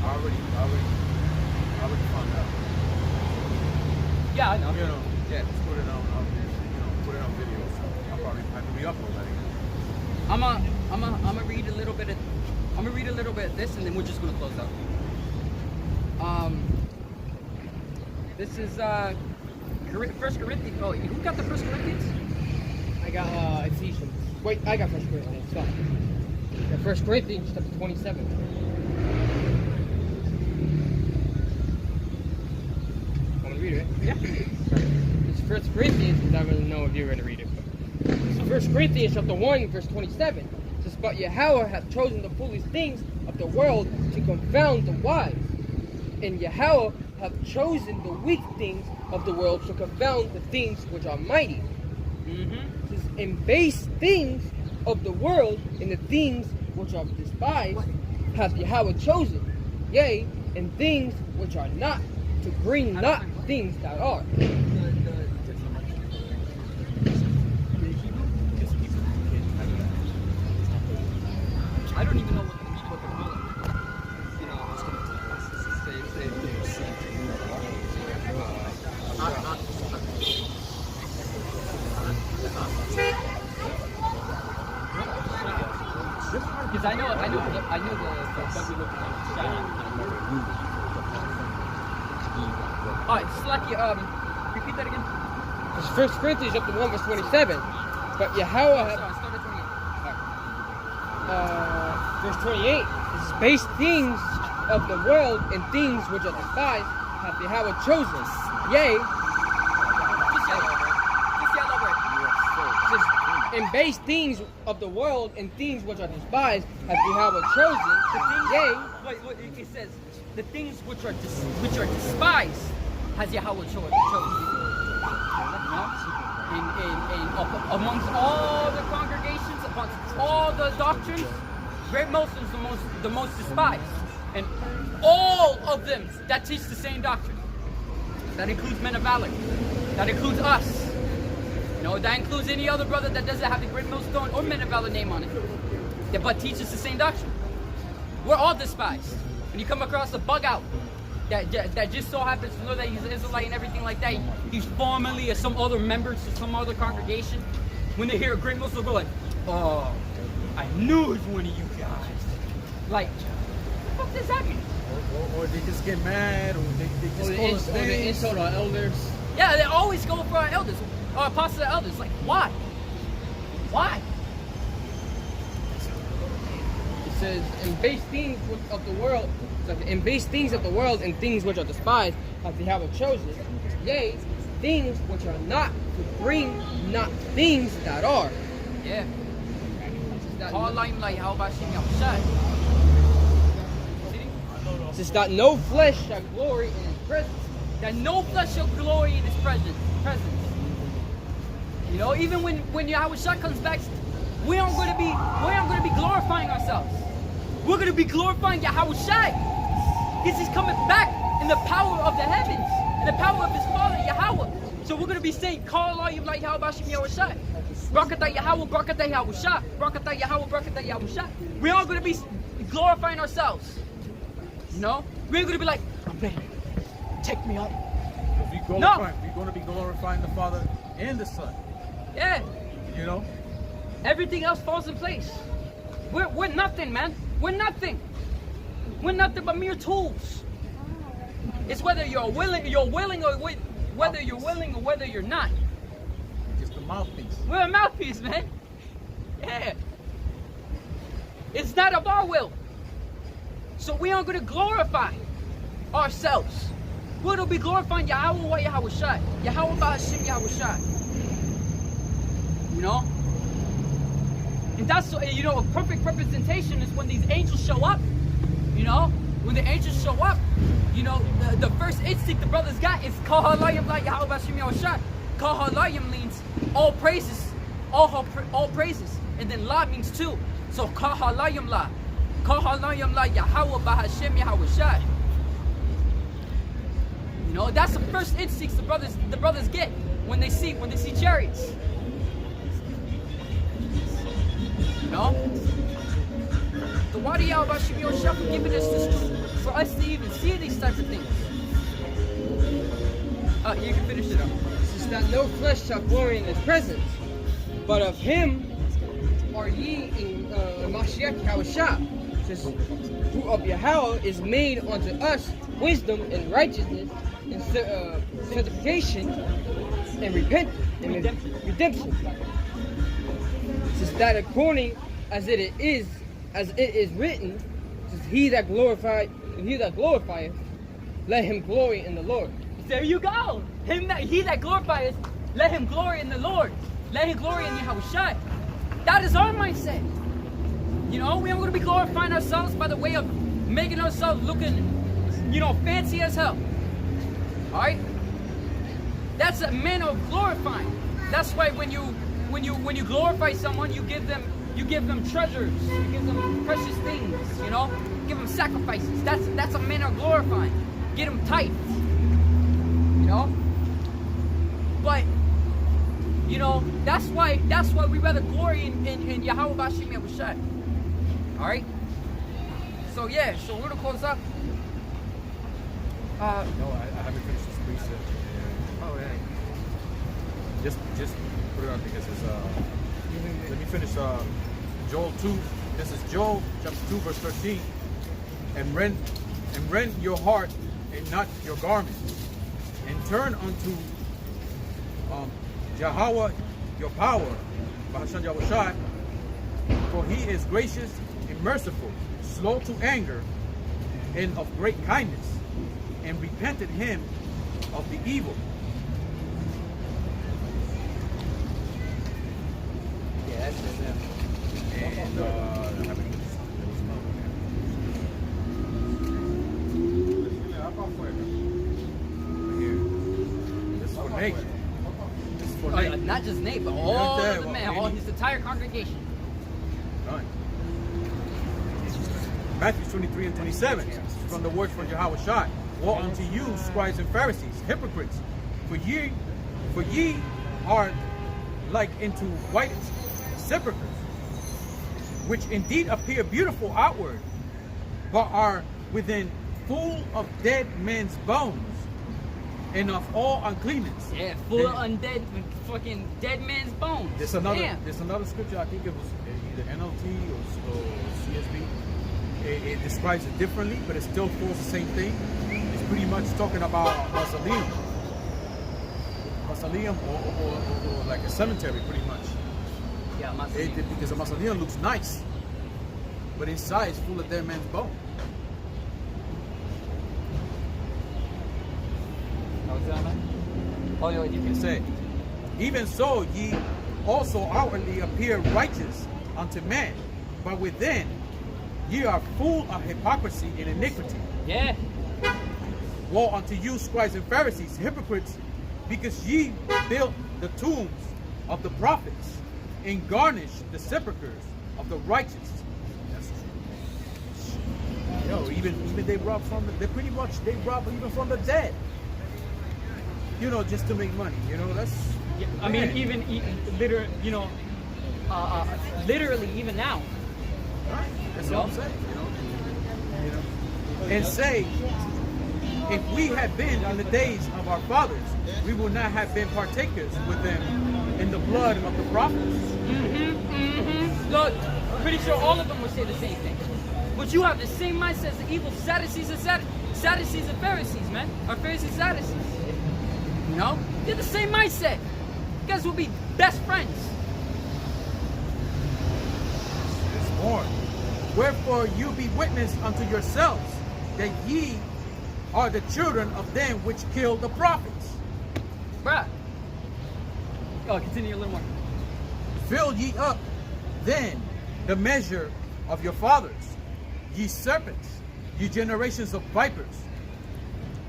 I already found out. Yeah, I know. You know, just put it on video. So I'll probably have to re-upload that again. I'm gonna read a little bit of this, and then we're just gonna close out. This is 1 Corinthians. Oh, who got the 1 Corinthians? I got Ephesians. Wait, I got 1 Corinthians. Stop. The 1 Corinthians chapter 27. Want to read it? Yeah. It's 1 Corinthians, because I don't really know if you're going to read it. But 1 Corinthians chapter 1, verse 27. It says, "But Yahweh hath chosen the foolish things of the world to confound the wise. And Yahweh hath chosen the weak things of the world to confound the things which are mighty." Mm-hmm. It says, "And base things of the world and the things which are despised hath Yahweh chosen, yea, and things which are not, to bring not things that are." I don't even know what they're calling. You know, because I know the W looking shot. All right, Slacky, repeat that again. It's 1 Corinthians chapter 1, verse 27. "But Yahweh hath..." Sorry, start at 28. Verse 28 is, "Base things of the world and things which are despised hath Yahweh chosen, yea." Just yell over it. It says, "And base things of the world and things which are despised hath Yahweh chosen, yea." Wait, it says the things which are despised has Yahweh chosen. No? Amongst all the congregations, amongst all the doctrines, Great Most is the most despised, and all of them that teach the same doctrine. That includes Men of Valor. That includes us. You know, that includes any other brother that doesn't have the Great Millstone or Men of Valor name on it, but teaches the same doctrine. We're all despised. When you come across a bug out that just so happens to know that he's an Israelite and everything like that, he's formerly of some other members of some other congregation. When they hear a Great Muslim, they'll go like, "Oh, I knew it was one of you guys." Like, what does that mean? Or they just get mad, or they just call us They names. insult our elders. Yeah, they always go for our elders, our apostles, elders. Like, why? Why? It says, "And base things of the world, and base things of the world and things which are despised hath Yahweh chosen, yea, things which are not, to bring not things that are." Yeah. That- Call him like Yahawashi Yahawashi. It says that no flesh shall glory in his presence. That no flesh shall glory in his presence. You know, even when Yahawashi comes back, we aren't going to be glorifying ourselves. We're going to be glorifying Yahawashi, because he's coming back in the power of the heavens, in the power of his Father Yahweh. So we're going to be saying, "Call all you like Yahawashi Yahawashi. Barakatah Yahweh, Barakatah Yahawashi, Barakatah Yahweh, Barakatah Yahawashi." We aren't going to be glorifying ourselves. You know, we're going to be like, "I'm ready. Take me up." We're going to be glorifying the Father and the Son. Yeah. You know? Everything else falls in place. We're nothing, man. We're nothing. We're nothing but mere tools. It's whether you're willing or whether you're willing or whether you're not. Just the mouthpiece. We're a mouthpiece, man. Yeah. It's not of our will. So we aren't going to glorify ourselves. We're going to be glorifying Yahweh Yahawashi. Yahweh Ba'ashim Yahawashi. You know? And that's, you know, a perfect representation is when these angels show up. You know? When the angels show up, you know, the first instinct the brothers got is Kal Halayim La Yahweh Ba'ashim Yahawashi. Kal Halayim means all praises. All praises. And then La means two. So Kal Halayim La. Kal Halayim La Yahweh Ba'ashim Yahawashi. You know, that's the first instincts the brothers get when they see chariots. You know? So why do Yahawashi Yahawashi for giving us this for us to even see these types of things? You can finish it up. It's that no flesh shall glory in his presence, but of him are ye in Mashiach Yahawashi. Says, who of Yahweh is made unto us wisdom and righteousness and sanctification and repentance and redemption. Says that according as it is written, says he that glorifieth, let him glory in the Lord. There you go. He that glorifieth, let him glory in the Lord. Let him glory in Yahawashi. That is our mindset. You know, we aren't going to be glorifying ourselves by the way of making ourselves looking, you know, fancy as hell. Alright? That's a manner of glorifying. That's why when you glorify someone, you give them treasures, you give them precious things, you know, give them sacrifices. That's a manner of glorifying. Get them tight. You know? But you know, that's why we rather glory in Yahweh Ba'ashim Yahawashi. Alright? So yeah, so we're gonna close up. No, I haven't finished this precept. Oh yeah. Just put it on because it's let me finish Joel 2. This is Joel chapter 2 verse 13. And rend your heart and not your garment, and turn unto Yahweh your power, Ba'asham Yahawashi, for he is gracious and merciful, slow to anger, and of great kindness, and repented him of the evil. Yeah, that's it. And I haven't here. This is for Nate. This is for Nate. Not just Nate, but all Okay, of the well, men, all his entire congregation. Right. Matthew 23 and 27. From the words from Yahawashi. Woe unto you, scribes and Pharisees, hypocrites! For ye are like into white sepulchres, which indeed appear beautiful outward, but are within full of dead men's bones and of all uncleanness. Yeah, full of undead, fucking dead man's bones. There's another scripture, I think it was either NLT or CSB. It describes it differently, but it still feels the same thing. It's pretty much talking about mausoleum or like a cemetery, pretty much. Yeah, mausoleum. Because a mausoleum looks nice, but inside it's full of dead man's bone. You can say, even so ye also outwardly appear righteous unto men, but within ye are full of hypocrisy and iniquity. Yeah. Woe unto you, scribes and Pharisees, hypocrites, because ye built the tombs of the prophets and garnished the sepulchres of the righteous. That's true. Yo, even they rob they rob even from the dead. You know, just to make money. You know, that's. Yeah, I mean, even literally, you know, literally even now. Right. That's what I'm saying. You know, and say, if we had been in the days of our fathers, we would not have been partakers with them in the blood of the prophets. Look, I'm pretty sure all of them would say the same thing. But you have the same mindset as the evil Sadducees and Pharisees, man. Or Pharisees and Sadducees. You know? They're the same mindset. You guys will be best friends. Wherefore you be witness unto yourselves that ye are the children of them which killed the prophets. Bruh. Oh, continue a little more. Fill ye up then the measure of your fathers, ye serpents, ye generations of vipers.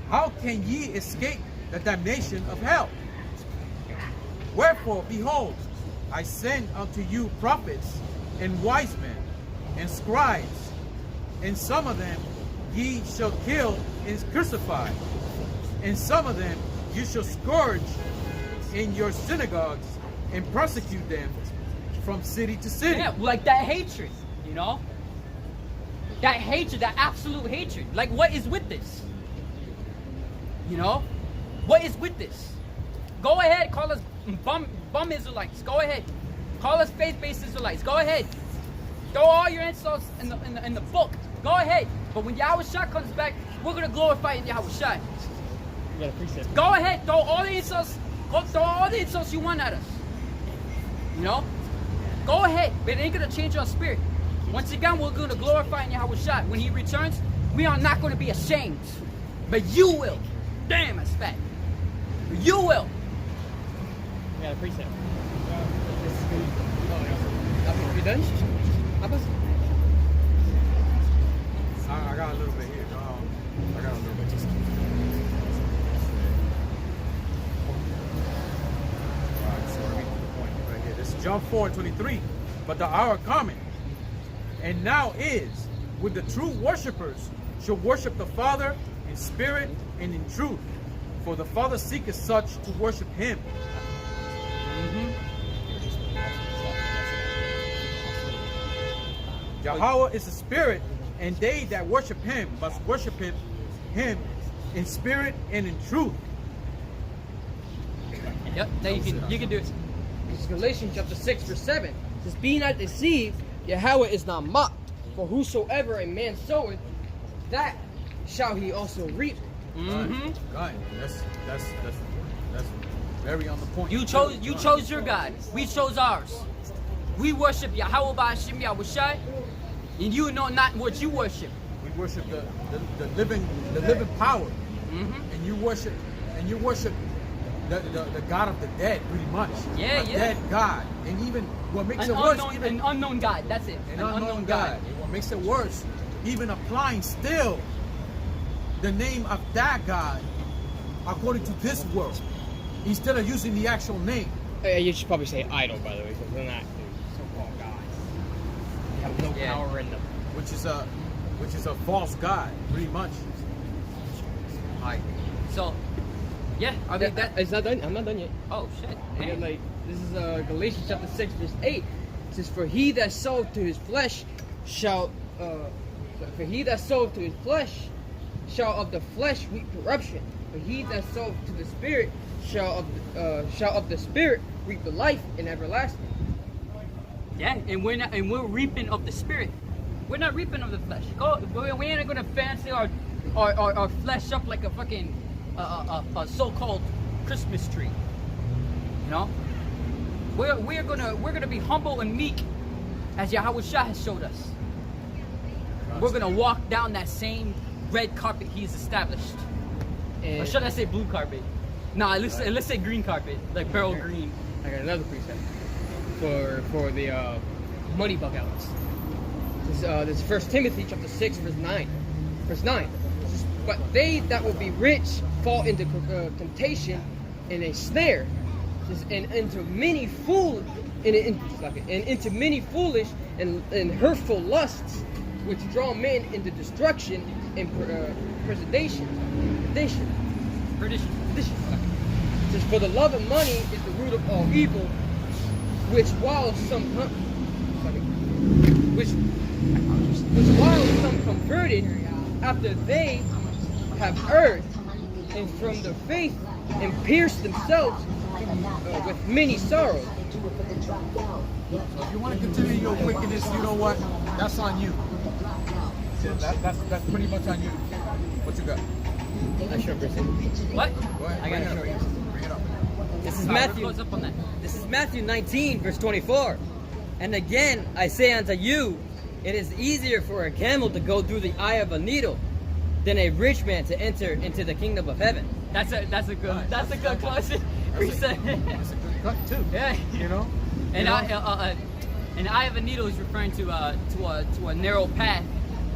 How can ye escape the damnation of hell? Wherefore, behold, I send unto you prophets and wise men and scribes, and some of them ye shall kill and crucify, and some of them you shall scourge in your synagogues and persecute them from city to city. Yeah, like that hatred, you know? That hatred, that absolute hatred. Like, what is with this? You know? What is with this? Go ahead, call us bum Israelites. Go ahead. Call us faith-based Israelites. Go ahead. Throw all your insults in the book. Go ahead. But when Yahawashi comes back, we're going to glorify Yahawashi. You got a precept. Go ahead. Throw all the insults. Throw all the insults you want at us. You know? Go ahead. But it ain't going to change our spirit. Once again, we're going to glorify Yahawashi. When he returns, we are not going to be ashamed. But you will. Damn, that's fat. You will. You got a precept. You done? I got a little bit here. I got a little bit. Alright, so let me get to the point right here. This is John 4:23. But the hour coming, and now is, when the true worshipers shall worship the Father in spirit and in truth. For the Father seeketh such to worship him. Yahweh is a spirit, and they that worship him must worship him in spirit and in truth. Yep, now you can do it. It's Galatians chapter 6, verse 7. It says, be not deceived, Yahweh is not mocked. For whosoever a man soweth, that shall he also reap. God, that's very on the point. You chose your God. We chose ours. We worship Yahweh Ba'ashim Yahawashi, and you know not what you worship. We worship the living power, and you worship the God of the dead, pretty much. Yeah, a dead God, and even what makes it worse, an unknown God. That's it. An unknown God. And what makes it worse, even applying still the name of that God according to this world, instead of using the actual name. You should probably say idol, by the way, because they're not so-called gods. They have no power in them. Which is a false God, pretty much. So, yeah, I mean that. It's not done. I'm not done yet. Oh shit! And like this is Galatians chapter 6, verse 8. It says, "For he that soweth to his flesh shall of the flesh reap corruption. But he that soweth to the Spirit shall of the Spirit reap the life and everlasting." Yeah, and we're reaping of the Spirit. We're not reaping of the flesh. We ain't gonna fancy our flesh up like a fucking a so-called Christmas tree. You know, we're gonna be humble and meek, as Yahawashi has showed us. We're gonna walk down that same red carpet He's established, or should I say blue carpet? Nah, let's say green carpet, like beryl green. I got another precept for the money bug outs. This is 1 Timothy chapter 6, verse 9. Verse 9. But they that will be rich fall into temptation and a snare, and into many foolish and hurtful lusts, which draw men into destruction and perdition. It says, for the love of money is the root of all evil, which while some converted after they have erred and from the faith and pierced themselves with many sorrows. So if you want to continue your wickedness, you know what? That's on you. That's pretty much on you. What you got? I sure appreciate it. What? Go ahead. I got it. Bring it up. This is Matthew. Close up on that. This is Matthew 19, verse 24. And again, I say unto you, It is easier for a camel to go through the eye of a needle than a rich man to enter into the kingdom of heaven. That's a good closing. That's a good cut too. Yeah. You know. And an eye of a needle is referring to a narrow path,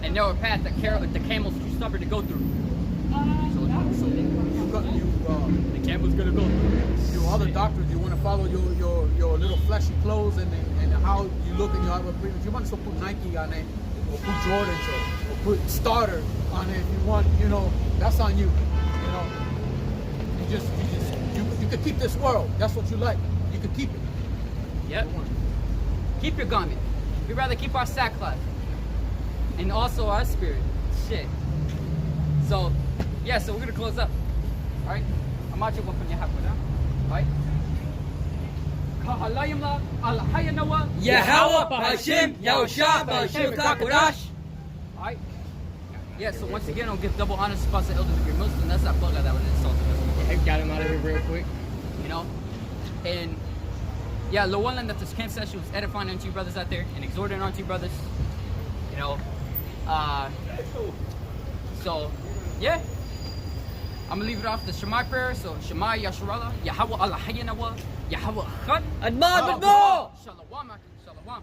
that the camel's too stubborn to go through. So The camel's gonna go through. your other doctrines, you want to follow your little flashy clothes and how you look in your outward appearance. You want to put Nike on it, or put Jordans, or put Starter on it if you want. You know, that's on you. You know, you could keep this world. That's what you like. You could keep it. Yep. Keep your garment. We'd rather keep our sackcloth. And also our spirit. Shit. So, yeah, so we're going to close up. Alright? I'm out your weapon, Yahawashi. Alright? Kahalayimla, Alahayanawa, Yahweh, Bahashim, Yahusha, Bahashim, Takurash. Alright? Yeah, so once again, I'll give double honors to Pastor Elders if you're Muslim. That's that bugger that was insulting us. I got him out of here real quick. You know? And yeah, the one that this camp session was edifying unto you brothers out there and exhorting unto you brothers. You know? So, yeah. I'm gonna leave it off the Shema prayer. So, Shema Yasharallah, Yahweh Allah Hayyanawa, Yahweh Khad, Admad Admad! Shalom, Shalom.